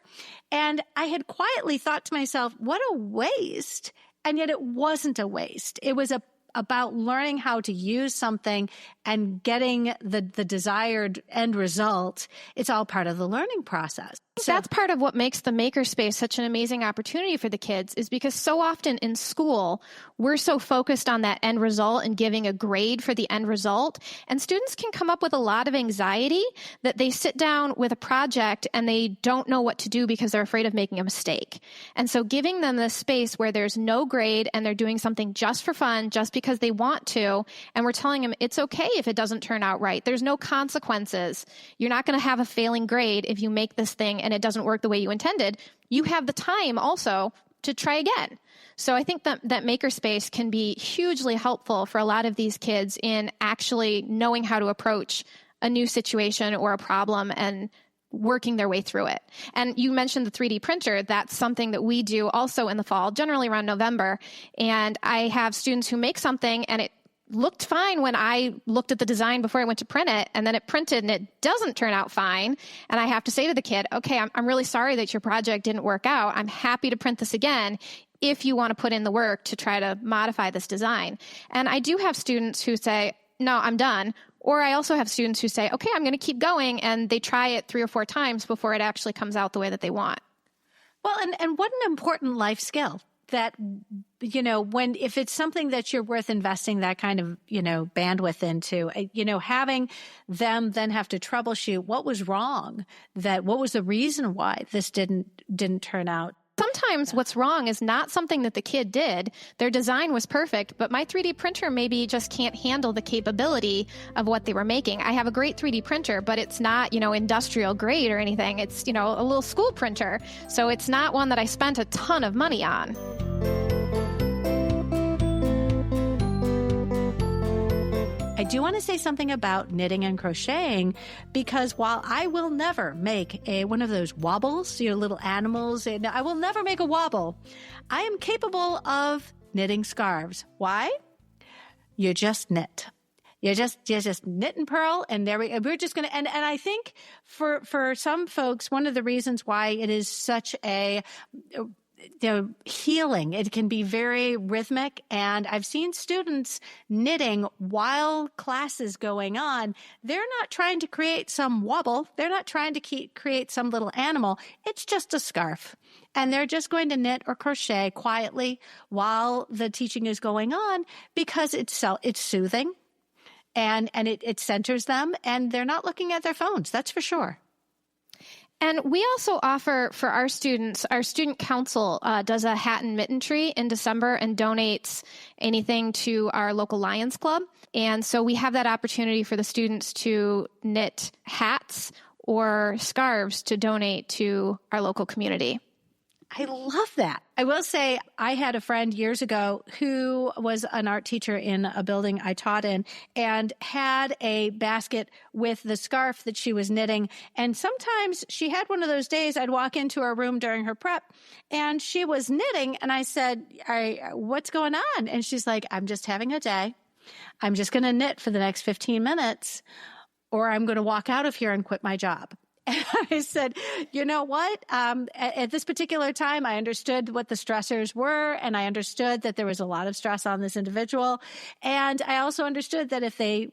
[SPEAKER 1] And I had quietly thought to myself, what a waste. And yet it wasn't a waste. It was about learning how to use something and getting the desired end result. It's all part of the learning process. So
[SPEAKER 2] that's part of what makes the makerspace such an amazing opportunity for the kids, is because so often in school, we're so focused on that end result and giving a grade for the end result. And students can come up with a lot of anxiety that they sit down with a project and they don't know what to do because they're afraid of making a mistake. And so giving them this space where there's no grade and they're doing something just for fun, just because they want to, and we're telling them it's okay if it doesn't turn out right. There's no consequences. You're not going to have a failing grade if you make this thing and it doesn't work the way you intended. You have the time also to try again. So I think that makerspace can be hugely helpful for a lot of these kids in actually knowing how to approach a new situation or a problem and working their way through it. And you mentioned the 3D printer. That's something that we do also in the fall, generally around November. And I have students who make something and it looked fine when I looked at the design before I went to print it, and then it printed and it doesn't turn out fine. And I have to say to the kid, okay, I'm really sorry that your project didn't work out. I'm happy to print this again if you want to put in the work to try to modify this design. And I do have students who say, no, I'm done. Or I also have students who say, okay, I'm going to keep going. And they try it 3 or 4 times before it actually comes out the way that they want.
[SPEAKER 1] Well, and what an important life skill that, if it's something that you're worth investing that kind of, bandwidth into, having them then have to troubleshoot what was wrong, what was the reason why this didn't turn out.
[SPEAKER 2] Sometimes what's wrong is not something that the kid did. Their design was perfect, but my 3D printer maybe just can't handle the capability of what they were making. I have a great 3D printer, but it's not, industrial grade or anything. It's, a little school printer. So it's not one that I spent a ton of money on.
[SPEAKER 1] I do want to say something about knitting and crocheting, because while I will never make one of those wobbles, little animals, and I will never make a wobble, I am capable of knitting scarves. Why? You just knit. You just knit and purl, and we're just going to, and I think for some folks, one of the reasons why it is such a healing. It can be very rhythmic. And I've seen students knitting while class is going on. They're not trying to create some wobble. They're not trying to create some little animal. It's just a scarf. And they're just going to knit or crochet quietly while the teaching is going on, because it's soothing and it centers them, and they're not looking at their phones. That's for sure.
[SPEAKER 2] And we also offer for our students, our student council does a hat and mitten tree in December and donates anything to our local Lions Club. And so we have that opportunity for the students to knit hats or scarves to donate to our local community.
[SPEAKER 1] I love that. I will say I had a friend years ago who was an art teacher in a building I taught in and had a basket with the scarf that she was knitting. And sometimes she had one of those days I'd walk into her room during her prep and she was knitting. And I said, what's going on? And she's like, I'm just having a day. I'm just going to knit for the next 15 minutes or I'm going to walk out of here and quit my job. And I said, you know what? At this particular time, I understood what the stressors were, and I understood that there was a lot of stress on this individual. And I also understood that if they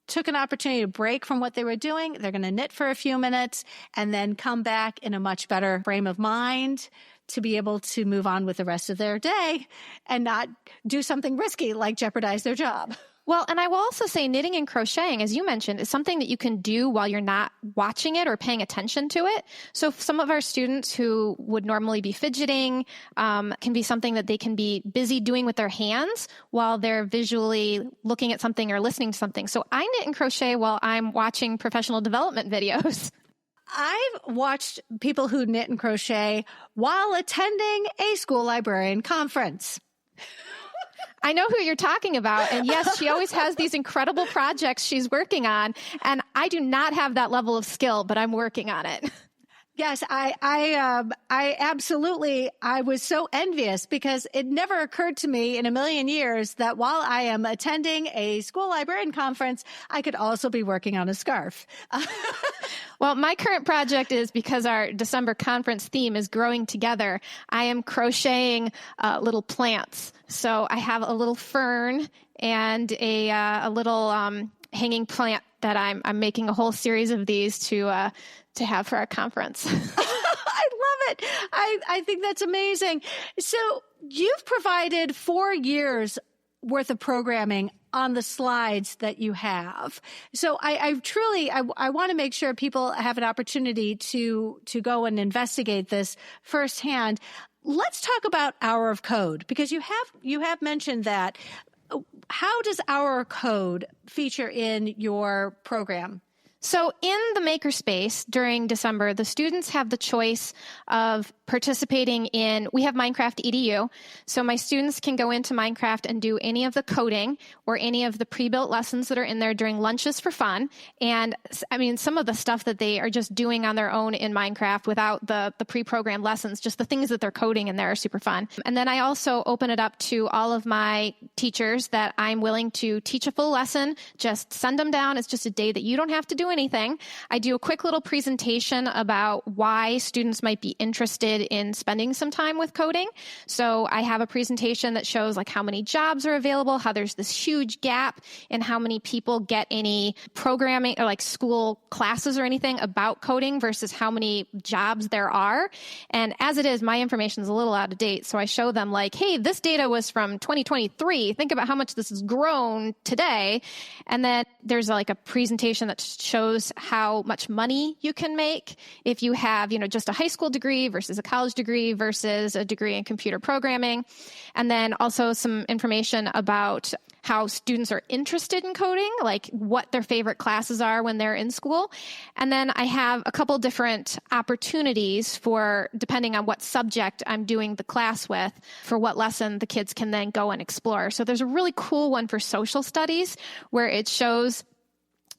[SPEAKER 1] took an opportunity to break from what they were doing, they're going to knit for a few minutes and then come back in a much better frame of mind to be able to move on with the rest of their day and not do something risky like jeopardize their job.
[SPEAKER 2] Well, and I will also say knitting and crocheting, as you mentioned, is something that you can do while you're not watching it or paying attention to it. So some of our students who would normally be fidgeting can be something that they can be busy doing with their hands while they're visually looking at something or listening to something. So I knit and crochet while I'm watching professional development videos.
[SPEAKER 1] I've watched people who knit and crochet while attending a school librarian conference.
[SPEAKER 2] I know who you're talking about. And yes, she always has these incredible projects she's working on. And I do not have that level of skill, but I'm working on it.
[SPEAKER 1] Yes, I absolutely, I was so envious because it never occurred to me in a million years that while I am attending a school librarian conference, I could also be working on a scarf.
[SPEAKER 2] Well, my current project is because our December conference theme is growing together. I am crocheting little plants. So I have a little fern and a little hanging plant that I'm making a whole series of these to have for our conference.
[SPEAKER 1] I love it. I think that's amazing. So you've provided 4 years worth of programming on the slides that you have. So I truly want to make sure people have an opportunity to go and investigate this firsthand. Let's talk about Hour of Code, because you have mentioned that. How does Hour of Code feature in your program?
[SPEAKER 2] So in the makerspace during December, the students have the choice of participating in, we have Minecraft EDU. So my students can go into Minecraft and do any of the coding or any of the pre-built lessons that are in there during lunches for fun. And I mean, some of the stuff that they are just doing on their own in Minecraft without the pre-programmed lessons, just the things that they're coding in there are super fun. And then I also open it up to all of my teachers that I'm willing to teach a full lesson, just send them down. It's just a day that you don't have to do anything. I do a quick little presentation about why students might be interested in spending some time with coding. So I have a presentation that shows like how many jobs are available, how there's this huge gap in how many people get any programming or like school classes or anything about coding versus how many jobs there are. And as it is, my information is a little out of date. So I show them like, hey, this data was from 2023. Think about how much this has grown today. And then there's like a presentation that shows how much money you can make if you have, just a high school degree versus a college degree versus a degree in computer programming. And then also some information about how students are interested in coding, like what their favorite classes are when they're in school. And then I have a couple different opportunities for, depending on what subject I'm doing the class with, for what lesson the kids can then go and explore. So there's a really cool one for social studies where it shows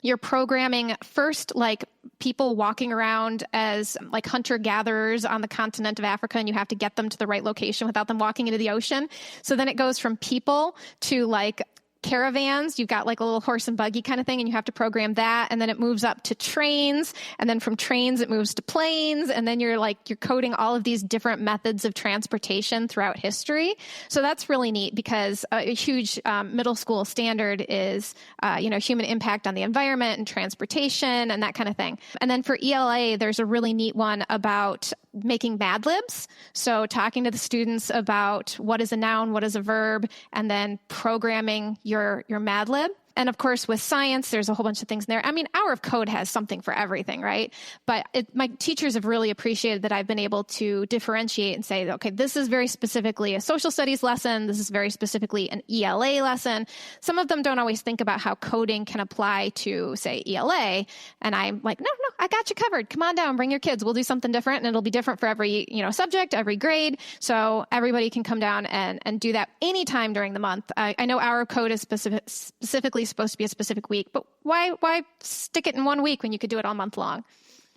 [SPEAKER 2] you're programming first like people walking around as like hunter-gatherers on the continent of Africa, and you have to get them to the right location without them walking into the ocean. So then it goes from people to like caravans. You've got like a little horse and buggy kind of thing, and you have to program that. And then it moves up to trains. And then from trains, it moves to planes. And then you're coding all of these different methods of transportation throughout history. So that's really neat because a huge middle school standard is, human impact on the environment and transportation and that kind of thing. And then for ELA, there's a really neat one about making Mad Libs. So talking to the students about what is a noun, what is a verb, and then programming your Mad Lib. And of course, with science, there's a whole bunch of things in there. I mean, Hour of Code has something for everything, right? But my teachers have really appreciated that I've been able to differentiate and say, okay, this is very specifically a social studies lesson. This is very specifically an ELA lesson. Some of them don't always think about how coding can apply to, say, ELA. And I'm like, no, I got you covered. Come on down, bring your kids. We'll do something different, and it'll be different for every, subject, every grade. So everybody can come down and do that anytime during the month. I know Hour of Code is specifically supposed to be a specific week, but why stick it in 1 week when you could do it all month long?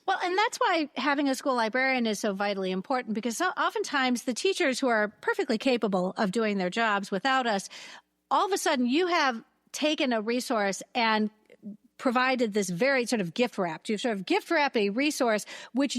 [SPEAKER 1] Well, and that's why having a school librarian is so vitally important, because oftentimes the teachers who are perfectly capable of doing their jobs without us, all of a sudden you have taken a resource and provided this very sort of gift wrapped. You've sort of gift wrapped a resource which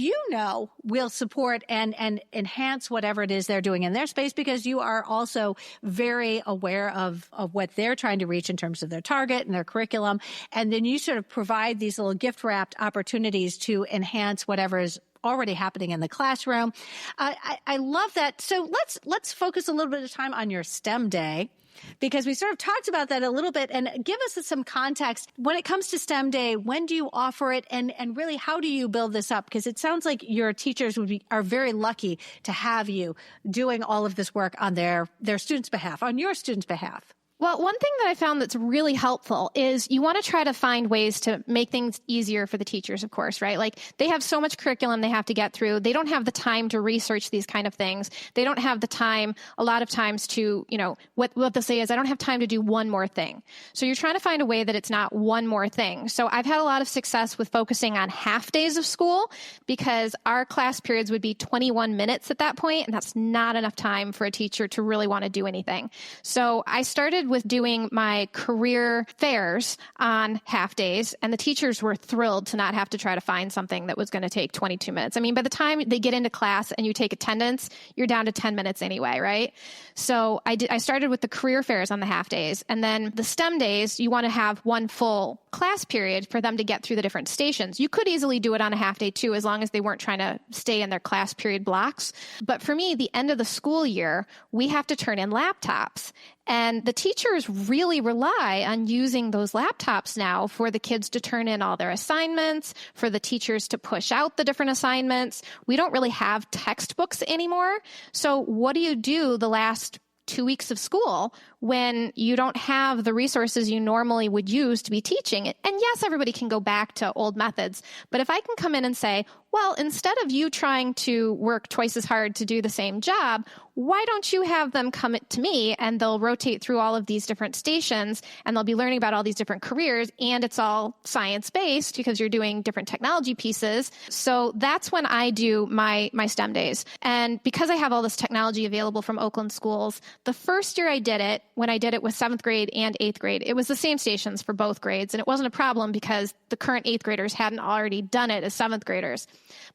[SPEAKER 1] will support and enhance whatever it is they're doing in their space, because you are also very aware of what they're trying to reach in terms of their target and their curriculum. And then you sort of provide these little gift wrapped opportunities to enhance whatever is already happening in the classroom. I love that. So let's focus a little bit of time on your STEM day, because we sort of talked about that a little bit, and give us some context. When it comes to STEM Day, when do you offer it, and really how do you build this up? Because it sounds like your teachers are very lucky to have you doing all of this work on their students' behalf, on your students' behalf.
[SPEAKER 2] Well, one thing that I found that's really helpful is you want to try to find ways to make things easier for the teachers, of course, right? Like, they have so much curriculum they have to get through. They don't have the time to research these kind of things. They don't have the time, a lot of times, to, what they'll say is, I don't have time to do one more thing. So you're trying to find a way that it's not one more thing. So I've had a lot of success with focusing on half days of school, because our class periods would be 21 minutes at that point, and that's not enough time for a teacher to really want to do anything. So I started with doing my career fairs on half days, and the teachers were thrilled to not have to try to find something that was going to take 22 minutes. I mean, by the time they get into class and you take attendance, you're down to 10 minutes anyway, right? So I started with the career fairs on the half days, and then the STEM days, you want to have one full class period for them to get through the different stations. You could easily do it on a half day too, as long as they weren't trying to stay in their class period blocks. But for me, the end of the school year, we have to turn in laptops. And the teachers really rely on using those laptops now for the kids to turn in all their assignments, for the teachers to push out the different assignments. We don't really have textbooks anymore. So what do you do the last 2 weeks of school when you don't have the resources you normally would use to be teaching it? And yes, everybody can go back to old methods, but if I can come in and say, well, instead of you trying to work twice as hard to do the same job, why don't you have them come to me, and they'll rotate through all of these different stations, and they'll be learning about all these different careers, and it's all science-based because you're doing different technology pieces. So that's when I do my STEM days. And because I have all this technology available from Oakland schools, the first year I did it, when I did it with 7th grade and 8th grade, it was the same stations for both grades, and it wasn't a problem because the current 8th graders hadn't already done it as 7th graders.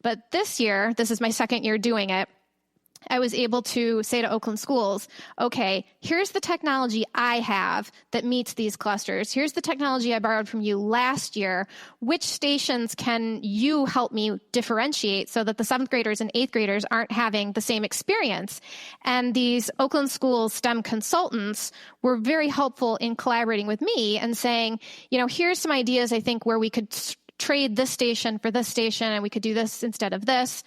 [SPEAKER 2] But this year, this is my second year doing it, I was able to say to Oakland schools, okay, here's the technology I have that meets these clusters. Here's the technology I borrowed from you last year. Which stations can you help me differentiate so that the 7th graders and 8th graders aren't having the same experience? And these Oakland schools STEM consultants were very helpful in collaborating with me and saying, here's some ideas I think where we could trade this station for this station, and we could do this instead of this.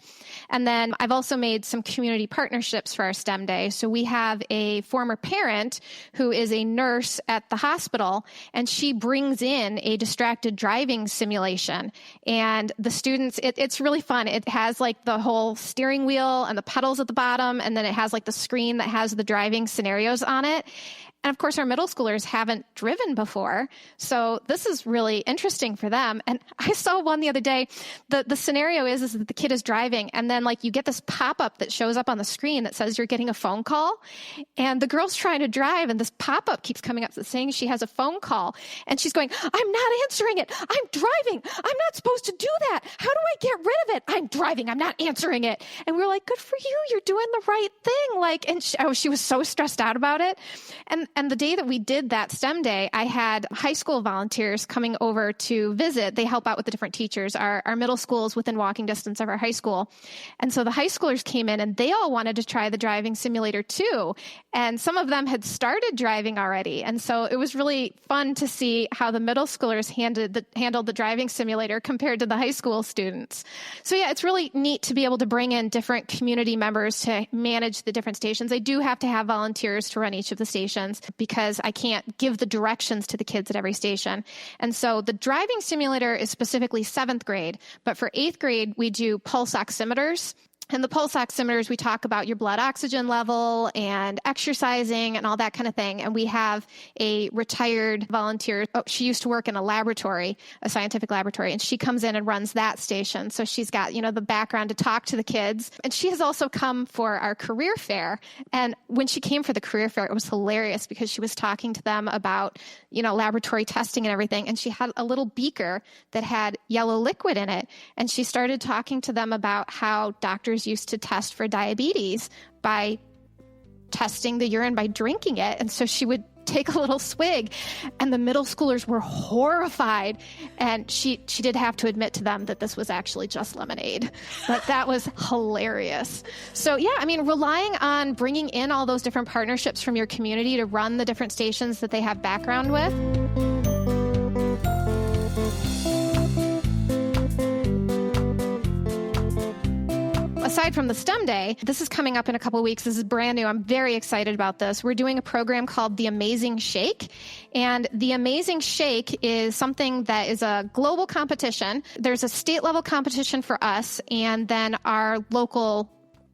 [SPEAKER 2] And then I've also made some community partnerships for our STEM day. So we have a former parent who is a nurse at the hospital, and she brings in a distracted driving simulation. And the students, it's really fun. It has like the whole steering wheel and the pedals at the bottom, and then it has like the screen that has the driving scenarios on it. And of course, our middle schoolers haven't driven before, so this is really interesting for them. And I saw one the other day. The scenario is that the kid is driving, and then you get this pop-up that shows up on the screen that says you're getting a phone call, and the girl's trying to drive, and this pop-up keeps coming up saying she has a phone call, and she's going, I'm not answering it. I'm driving. I'm not supposed to do that. How do I get rid of it? I'm driving. I'm not answering it. And we were like, good for you. You're doing the right thing. And she was so stressed out about it. And the day that we did that STEM day, I had high school volunteers coming over to visit. They help out with the different teachers. Our middle school is within walking distance of our high school. And so the high schoolers came in and they all wanted to try the driving simulator too. And some of them had started driving already. And so it was really fun to see how the middle schoolers handled the driving simulator compared to the high school students. So yeah, it's really neat to be able to bring in different community members to manage the different stations. I do have to have volunteers to run each of the stations because I can't give the directions to the kids at every station. And so the driving simulator is specifically 7th grade, but for 8th grade, we do pulse oximeters. And the pulse oximeters, we talk about your blood oxygen level and exercising and all that kind of thing. And we have a retired volunteer. Oh, she used to work in a laboratory, a scientific laboratory, and she comes in and runs that station. So she's got, the background to talk to the kids. And she has also come for our career fair. And when she came for the career fair, it was hilarious because she was talking to them about, laboratory testing and everything. And she had a little beaker that had yellow liquid in it. And she started talking to them about how doctors used to test for diabetes by testing the urine by drinking it. And so she would take a little swig, and the middle schoolers were horrified. And she did have to admit to them that this was actually just lemonade, but that was hilarious. So yeah, relying on bringing in all those different partnerships from your community to run the different stations that they have background with. Aside from the STEM Day, this is coming up in a couple of weeks. This is brand new. I'm very excited about this. We're doing a program called The Amazing Shake. And The Amazing Shake is something that is a global competition. There's a state level competition for us, and then our local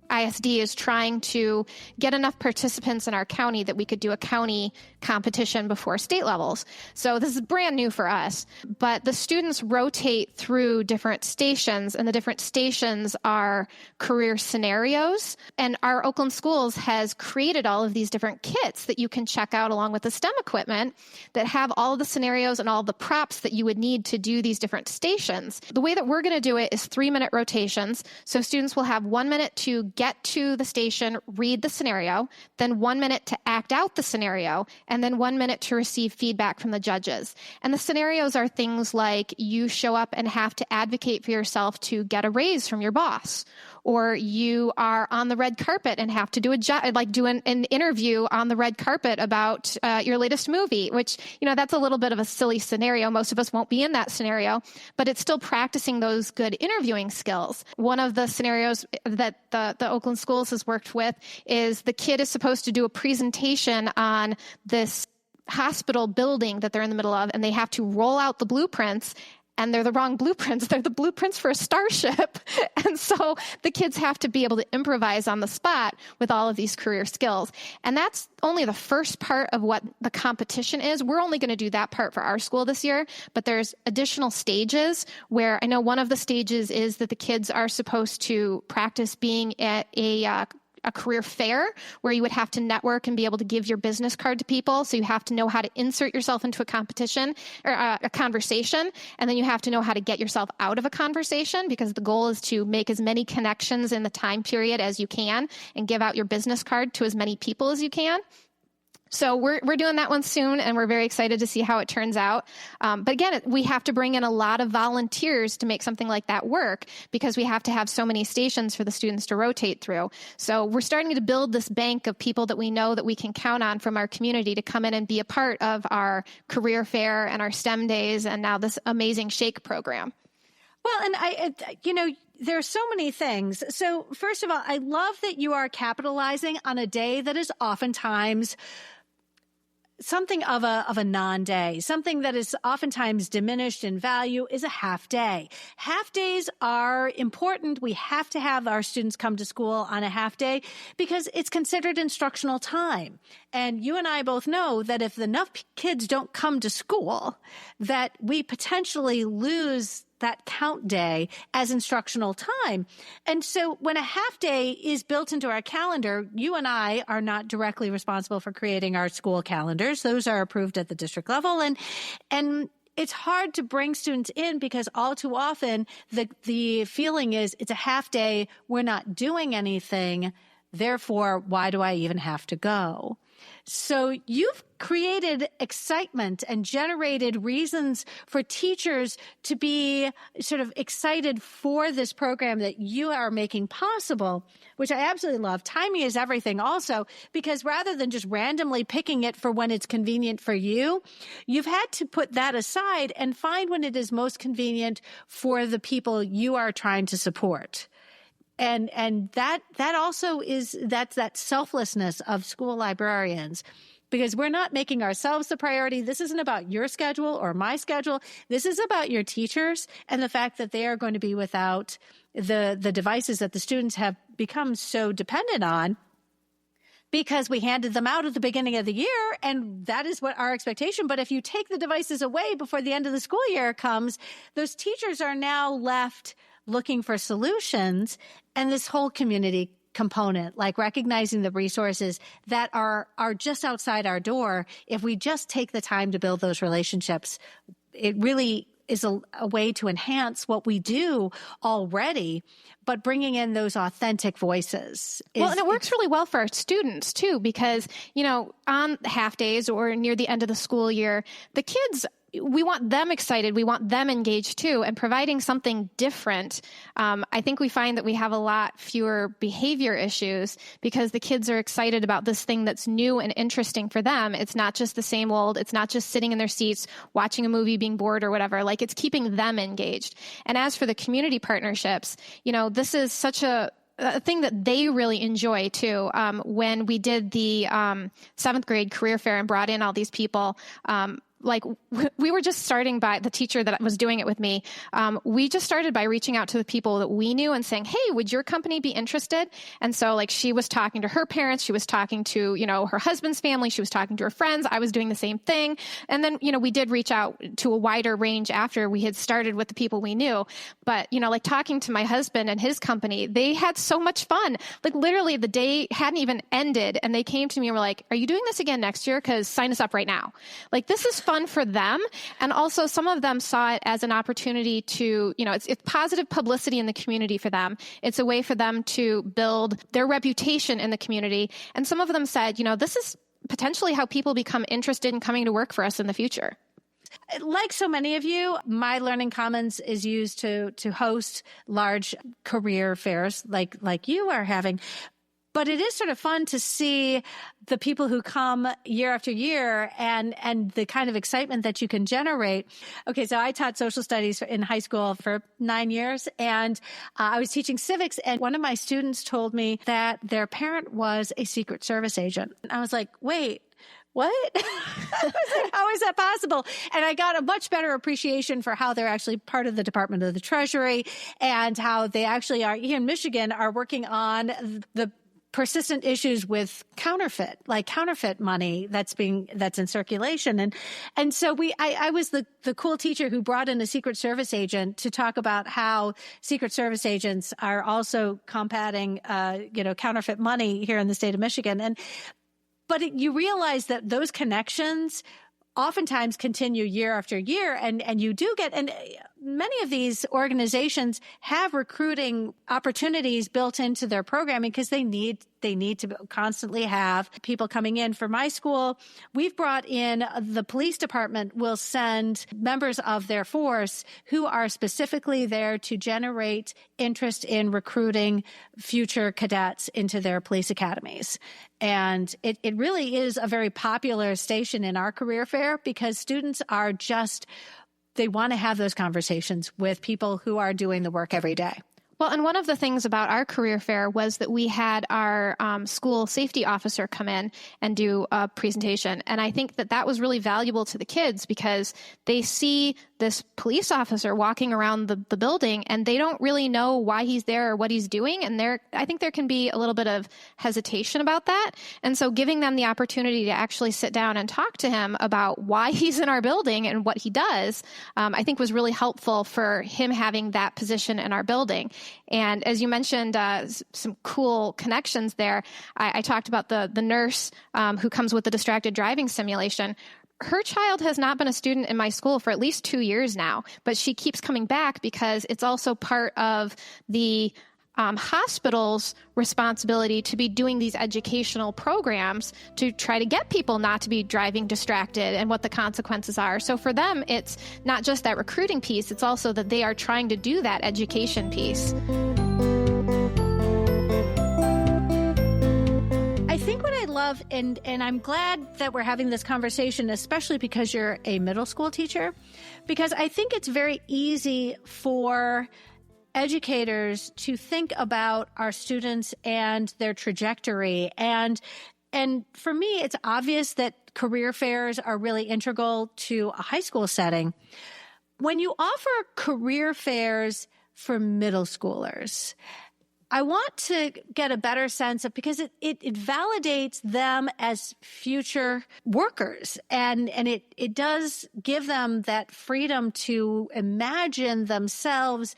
[SPEAKER 2] ISD is trying to get enough participants in our county that we could do a county competition before state levels. So this is brand new for us, but the students rotate through different stations, and the different stations are career scenarios. And our Oakland Schools has created all of these different kits that you can check out along with the STEM equipment that have all of the scenarios and all the props that you would need to do these different stations. The way that we're going to do it is 3-minute rotations. So students will have 1 minute to get to the station, read the scenario, then 1 minute to act out the scenario, and then 1 minute to receive feedback from the judges. And the scenarios are things like you show up and have to advocate for yourself to get a raise from your boss, or you are on the red carpet and have to do an interview on the red carpet about your latest movie, which, that's a little bit of a silly scenario. Most of us won't be in that scenario, but it's still practicing those good interviewing skills. One of the scenarios that the Oakland Schools has worked with is the kid is supposed to do a presentation on this hospital building that they're in the middle of, and they have to roll out the blueprints. And they're the wrong blueprints. They're the blueprints for a starship. And so the kids have to be able to improvise on the spot with all of these career skills. And that's only the first part of what the competition is. We're only going to do that part for our school this year, but there's additional stages where I know one of the stages is that the kids are supposed to practice being at a career fair where you would have to network and be able to give your business card to people. So you have to know how to insert yourself into a competition or a conversation. And then you have to know how to get yourself out of a conversation, because the goal is to make as many connections in the time period as you can and give out your business card to as many people as you can. So we're doing that one soon, and we're very excited to see how it turns out. But again, we have to bring in a lot of volunteers to make something like that work, because we have to have so many stations for the students to rotate through. So we're starting to build this bank of people that we know that we can count on from our community to come in and be a part of our career fair and our STEM days, and now this amazing Shake program.
[SPEAKER 1] Well, and there are so many things. So first of all, I love that you are capitalizing on a day that is oftentimes something of a non-day. Something that is oftentimes diminished in value is a half day. Half days are important. We have to have our students come to school on a half day because it's considered instructional time. And you and I both know that if enough kids don't come to school, that we potentially lose that count day as instructional time. And so when a half day is built into our calendar, you and I are not directly responsible for creating our school calendars. Those are approved at the district level. And it's hard to bring students in because all too often the feeling is it's a half day, we're not doing anything, therefore, why do I even have to go? So you've created excitement and generated reasons for teachers to be sort of excited for this program that you are making possible, which I absolutely love. Timing is everything also, because rather than just randomly picking it for when it's convenient for you, you've had to put that aside and find when it is most convenient for the people you are trying to support. And that also is, that's that selflessness of school librarians, because we're not making ourselves the priority. This isn't about your schedule or my schedule. This is about your teachers and the fact that they are going to be without the devices that the students have become so dependent on, because we handed them out at the beginning of the year, and that is what our expectation. But if you take the devices away before the end of the school year comes, those teachers are now left looking for solutions. And this whole community component, like recognizing the resources that are just outside our door, if we just take the time to build those relationships, it really is a way to enhance what we do already, but bringing in those authentic voices.
[SPEAKER 2] Well, and it works really well for our students too, because, on half days or near the end of the school year, the kids, we want them excited. We want them engaged too. And providing something different, I think we find that we have a lot fewer behavior issues because the kids are excited about this thing that's new and interesting for them. It's not just the same old. It's not just sitting in their seats, watching a movie, being bored or whatever. Like, it's keeping them engaged. And as for the community partnerships, this is such a thing that they really enjoy too. When we did the 7th grade career fair and brought in all these people, we were just starting by the teacher that was doing it with me. We just started by reaching out to the people that we knew and saying, hey, would your company be interested? And so she was talking to her parents. She was talking to, her husband's family. She was talking to her friends. I was doing the same thing. And then, we did reach out to a wider range after we had started with the people we knew. But, talking to my husband and his company, they had so much fun. Literally the day hadn't even ended. And they came to me and were like, are you doing this again next year? Because sign us up right now. This is fun for them. And also some of them saw it as an opportunity to, it's positive publicity in the community for them. It's a way for them to build their reputation in the community. And some of them said, this is potentially how people become interested in coming to work for us in the future.
[SPEAKER 1] Like so many of you, my Learning Commons is used to host large career fairs like you are having. But it is sort of fun to see the people who come year after year and the kind of excitement that you can generate. Okay, so I taught social studies in high school for 9 years, and I was teaching civics, and one of my students told me that their parent was a Secret Service agent. And I was like, wait, what? I was like, how is that possible? And I got a much better appreciation for how they're actually part of the Department of the Treasury and how they actually are, here in Michigan, are working on the persistent issues with counterfeit money that's in circulation. And so I was the cool teacher who brought in a Secret Service agent to talk about how Secret Service agents are also combating, counterfeit money here in the state of Michigan. But you realize that those connections oftentimes continue year after year, and you do get, and many of these organizations have recruiting opportunities built into their programming because they need to constantly have people coming in. For my school, we've brought in, the police department will send members of their force who are specifically there to generate interest in recruiting future cadets into their police academies. And it really is a very popular station in our career fair because students are they want to have those conversations with people who are doing the work every day.
[SPEAKER 2] Well, and one of the things about our career fair was that we had our school safety officer come in and do a presentation. And I think that was really valuable to the kids because they see this police officer walking around the building and they don't really know why he's there or what he's doing. And I think there can be a little bit of hesitation about that. And so giving them the opportunity to actually sit down and talk to him about why he's in our building and what he does, I think was really helpful for him having that position in our building. And as you mentioned, some cool connections there. I talked about the nurse who comes with the distracted driving simulation. Her child has not been a student in my school for at least 2 years now, but she keeps coming back because it's also part of the hospitals' responsibility to be doing these educational programs to try to get people not to be driving distracted and what the consequences are. So for them, it's not just that recruiting piece, it's also that they are trying to do that education piece.
[SPEAKER 1] I think what I love, and I'm glad that we're having this conversation, especially because you're a middle school teacher, because I think it's very easy for educators to think about our students and their trajectory. And for me, it's obvious that career fairs are really integral to a high school setting. When you offer career fairs for middle schoolers, I want to get a better sense of, because it validates them as future workers, and it does give them that freedom to imagine themselves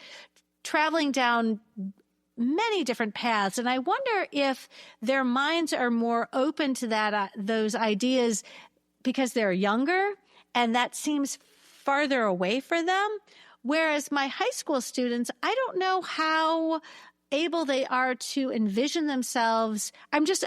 [SPEAKER 1] traveling down many different paths. And I wonder if their minds are more open to that, those ideas, because they're younger and that seems farther away for them. Whereas my high school students, I don't know how able they are to envision themselves. I'm just,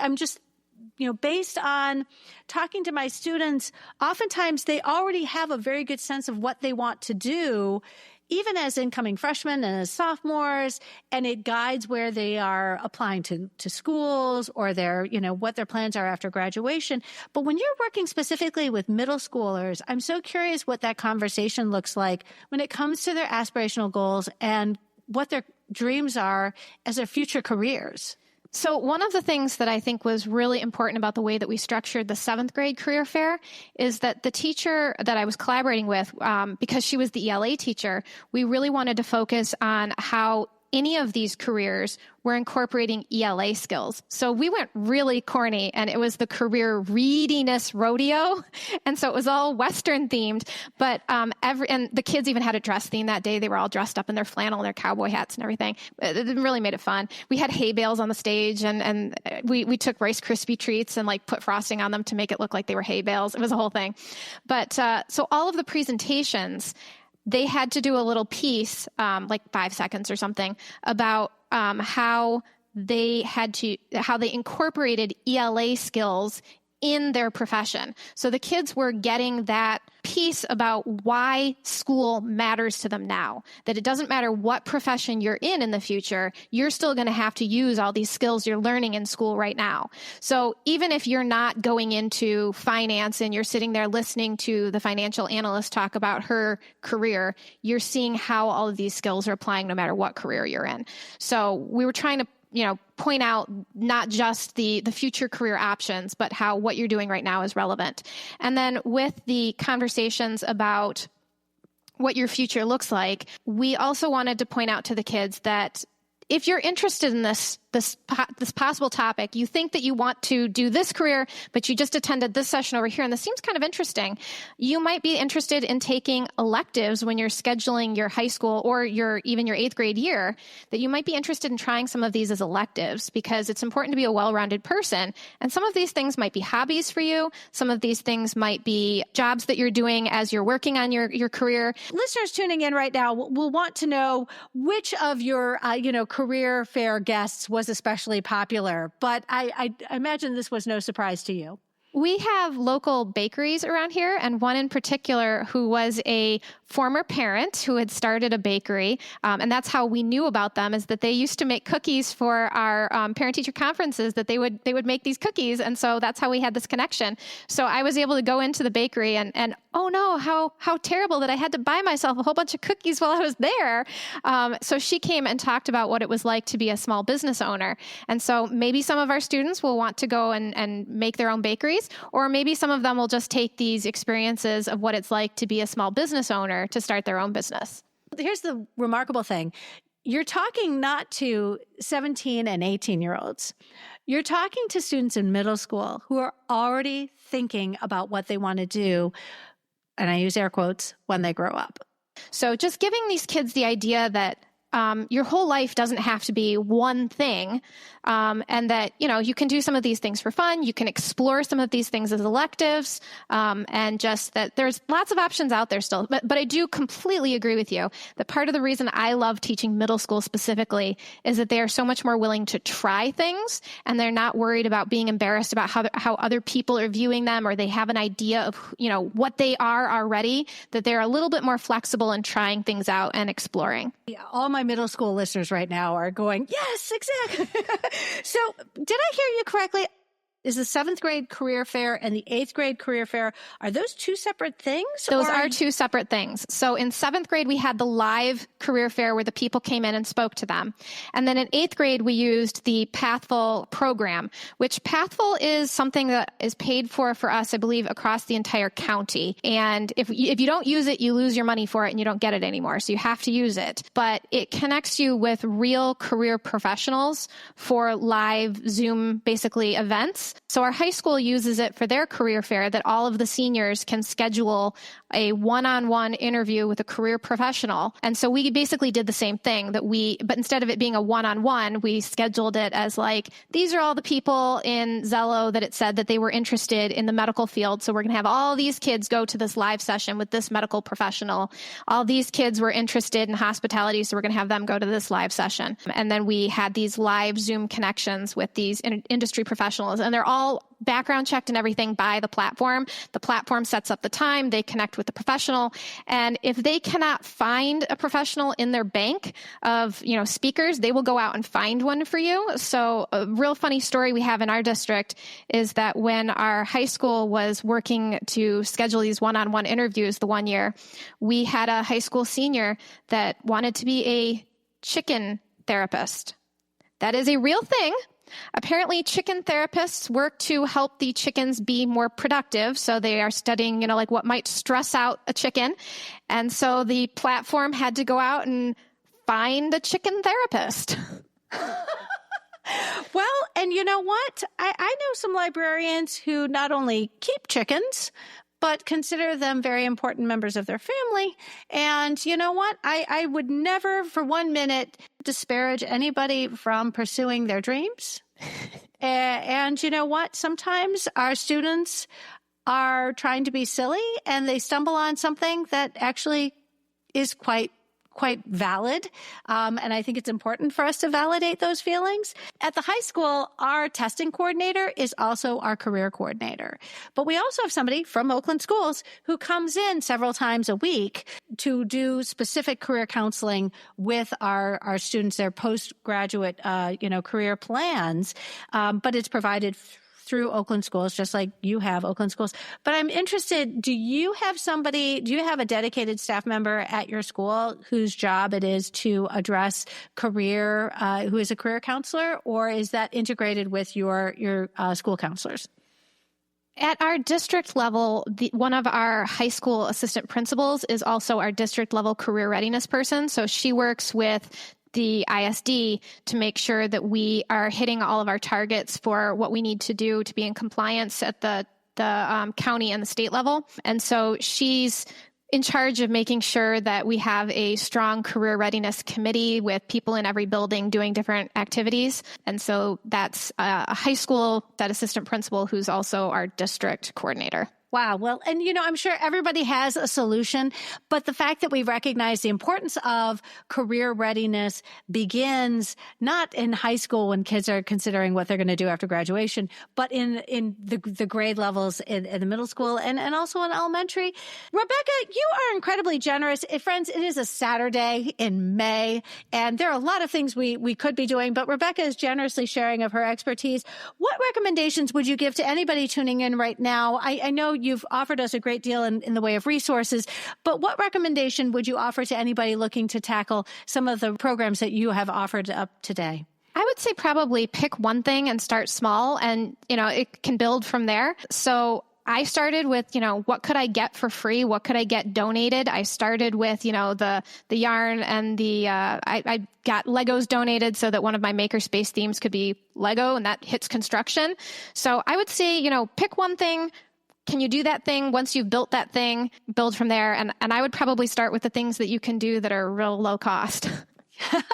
[SPEAKER 1] based on talking to my students, oftentimes they already have a very good sense of what they want to do, even as incoming freshmen and as sophomores, and it guides where they are applying to schools or their, what their plans are after graduation. But when you're working specifically with middle schoolers, I'm so curious what that conversation looks like when it comes to their aspirational goals and what their dreams are as their future careers.
[SPEAKER 2] So one of the things that I think was really important about the way that we structured the 7th grade career fair is that the teacher that I was collaborating with, because she was the ELA teacher, we really wanted to focus on how any of these careers were incorporating ELA skills. So we went really corny, and it was the Career Readiness rodeo. And so it was all Western themed, but and the kids even had a dress theme that day. They were all dressed up in their flannel and their cowboy hats and everything. It really made it fun. We had hay bales on the stage, and we took Rice Krispie treats and put frosting on them to make it look like they were hay bales. It was a whole thing. But so all of the presentations, they had to do a little piece, 5 seconds or something, about how they incorporated ELA skills in their profession. So the kids were getting that piece about why school matters to them now, that it doesn't matter what profession you're in the future, you're still going to have to use all these skills you're learning in school right now. So even if you're not going into finance and you're sitting there listening to the financial analyst talk about her career, you're seeing how all of these skills are applying no matter what career you're in. So we were trying to point out not just the future career options, but how what you're doing right now is relevant. And then with the conversations about what your future looks like, we also wanted to point out to the kids that if you're interested in this possible topic, you think that you want to do this career, but you just attended this session over here, and this seems kind of interesting. You might be interested in taking electives when you're scheduling your high school or even your 8th grade year, that you might be interested in trying some of these as electives, because it's important to be a well-rounded person. And some of these things might be hobbies for you. Some of these things might be jobs that you're doing as you're working on your career.
[SPEAKER 1] Listeners tuning in right now will want to know which of your, career fair guests was especially popular, but I imagine this was no surprise to you.
[SPEAKER 2] We have local bakeries around here, and one in particular who was a former parent who had started a bakery. And that's how we knew about them, is that they used to make cookies for our parent-teacher conferences, that they would make these cookies. And so that's how we had this connection. So I was able to go into the bakery and oh no, how terrible that I had to buy myself a whole bunch of cookies while I was there. So she came and talked about what it was like to be a small business owner. And so maybe some of our students will want to go and make their own bakeries, or maybe some of them will just take these experiences of what it's like to be a small business owner to start their own business.
[SPEAKER 1] Here's the remarkable thing. You're talking not to 17 and 18-year-olds. You're talking to students in middle school who are already thinking about what they want to do, and I use air quotes, when they grow up.
[SPEAKER 2] So just giving these kids the idea that your whole life doesn't have to be one thing, and that, you can do some of these things for fun. You can explore some of these things as electives, and just that there's lots of options out there still. But I do completely agree with you that part of the reason I love teaching middle school specifically is that they are so much more willing to try things, and they're not worried about being embarrassed about how other people are viewing them, or they have an idea of, what they are already, that they're a little bit more flexible in trying things out and exploring.
[SPEAKER 1] Yeah, all my middle school listeners right now are going, yes, exactly. So did I hear you correctly? Is the 7th grade career fair and the 8th grade career fair, are those two separate things?
[SPEAKER 2] Those are two separate things. So in 7th grade, we had the live career fair where the people came in and spoke to them. And then in 8th grade, we used the Pathful program, which Pathful is something that is paid for us, I believe, across the entire county. And if you don't use it, you lose your money for it and you don't get it anymore. So you have to use it. But it connects you with real career professionals for live Zoom, basically, events. So our high school uses it for their career fair, that all of the seniors can schedule a one-on-one interview with a career professional. And so we basically did the same thing, but instead of it being a one-on-one, we scheduled it as like, these are all the people in Zello that it said that they were interested in the medical field. So we're going to have all these kids go to this live session with this medical professional. All these kids were interested in hospitality, so we're going to have them go to this live session. And then we had these live Zoom connections with these industry professionals, and they're all background checked and everything by the platform. The platform sets up the time, they connect with the professional. And if they cannot find a professional in their bank of, speakers, they will go out and find one for you. So a real funny story we have in our district is that when our high school was working to schedule these one-on-one interviews the one year, we had a high school senior that wanted to be a chicken therapist. That is a real thing. Apparently, chicken therapists work to help the chickens be more productive. So they are studying, like what might stress out a chicken. And so the platform had to go out and find a chicken therapist.
[SPEAKER 1] Well, and you know what? I know some librarians who not only keep chickens, but consider them very important members of their family. And you know what? I would never for 1 minute disparage anybody from pursuing their dreams. And you know what? Sometimes our students are trying to be silly and they stumble on something that actually is quite valid. And I think it's important for us to validate those feelings. At the high school, our testing coordinator is also our career coordinator. But we also have somebody from Oakland Schools who comes in several times a week to do specific career counseling with our students, their postgraduate, career plans. But it's provided through Oakland Schools, just like you have Oakland Schools. But I'm interested, do you have a dedicated staff member at your school whose job it is to address career, who is a career counselor, or is that integrated with your school counselors?
[SPEAKER 2] At our district level, one of our high school assistant principals is also our district level career readiness person. So she works with the ISD to make sure that we are hitting all of our targets for what we need to do to be in compliance at the county and the state level. And so she's in charge of making sure that we have a strong career readiness committee with people in every building doing different activities. And so that's a high school, that assistant principal who's also our district coordinator.
[SPEAKER 1] Wow. Well, and I'm sure everybody has a solution, but the fact that we recognize the importance of career readiness begins not in high school when kids are considering what they're going to do after graduation, but in the grade levels in the middle school and also in elementary. Rebecca, you are incredibly generous. Friends, it is a Saturday in May, and there are a lot of things we could be doing, but Rebecca is generously sharing of her expertise. What recommendations would you give to anybody tuning in right now? I know you've offered us a great deal in the way of resources, but what recommendation would you offer to anybody looking to tackle some of the programs that you have offered up today?
[SPEAKER 2] I would say probably pick one thing and start small, and, it can build from there. So I started with, what could I get for free? What could I get donated? I started with, the yarn and I got Legos donated so that one of my makerspace themes could be Lego, and that hits construction. So I would say, pick one thing. Can you do that thing? Once you've built that thing, build from there. And I would probably start with the things that you can do that are real low cost.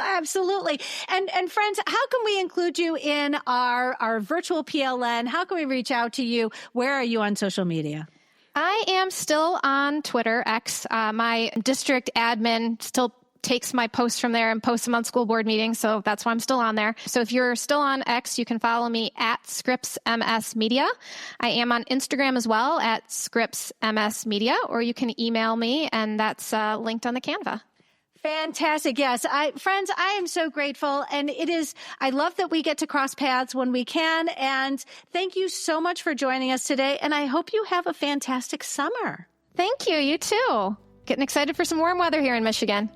[SPEAKER 1] Absolutely. And friends, how can we include you in our virtual PLN? How can we reach out to you? Where are you on social media?
[SPEAKER 2] I am still on Twitter, X. My district admin still takes my posts from there and posts them on school board meetings. So that's why I'm still on there. So if you're still on X, you can follow me at Scripps MS Media. I am on Instagram as well at Scripps MS Media, or you can email me, and that's linked on the Canva.
[SPEAKER 1] Fantastic. Yes. Friends, I am so grateful. And I love that we get to cross paths when we can. And thank you so much for joining us today. And I hope you have a fantastic summer.
[SPEAKER 2] Thank you. You too. Getting excited for some warm weather here in Michigan.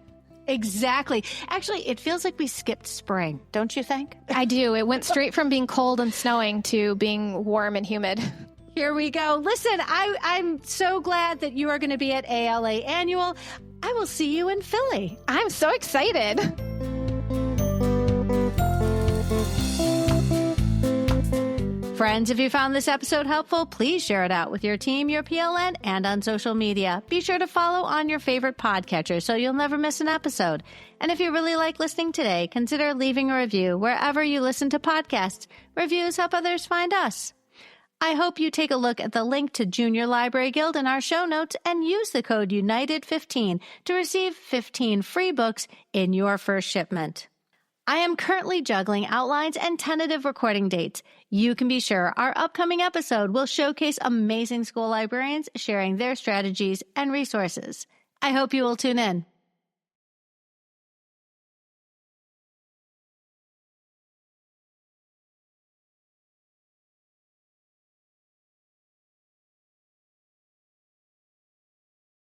[SPEAKER 1] Exactly. Actually, it feels like we skipped spring, don't you think?
[SPEAKER 2] I do. It went straight from being cold and snowing to being warm and humid.
[SPEAKER 1] Here we go. Listen, I'm so glad that you are going to be at ALA Annual. I will see you in Philly.
[SPEAKER 2] I'm so excited.
[SPEAKER 1] Friends, if you found this episode helpful, please share it out with your team, your PLN, and on social media. Be sure to follow on your favorite podcatcher so you'll never miss an episode. And if you really like listening today, consider leaving a review wherever you listen to podcasts. Reviews help others find us. I hope you take a look at the link to Junior Library Guild in our show notes and use the code UNITED15 to receive 15 free books in your first shipment. I am currently juggling outlines and tentative recording dates. You can be sure our upcoming episode will showcase amazing school librarians sharing their strategies and resources. I hope you will tune in.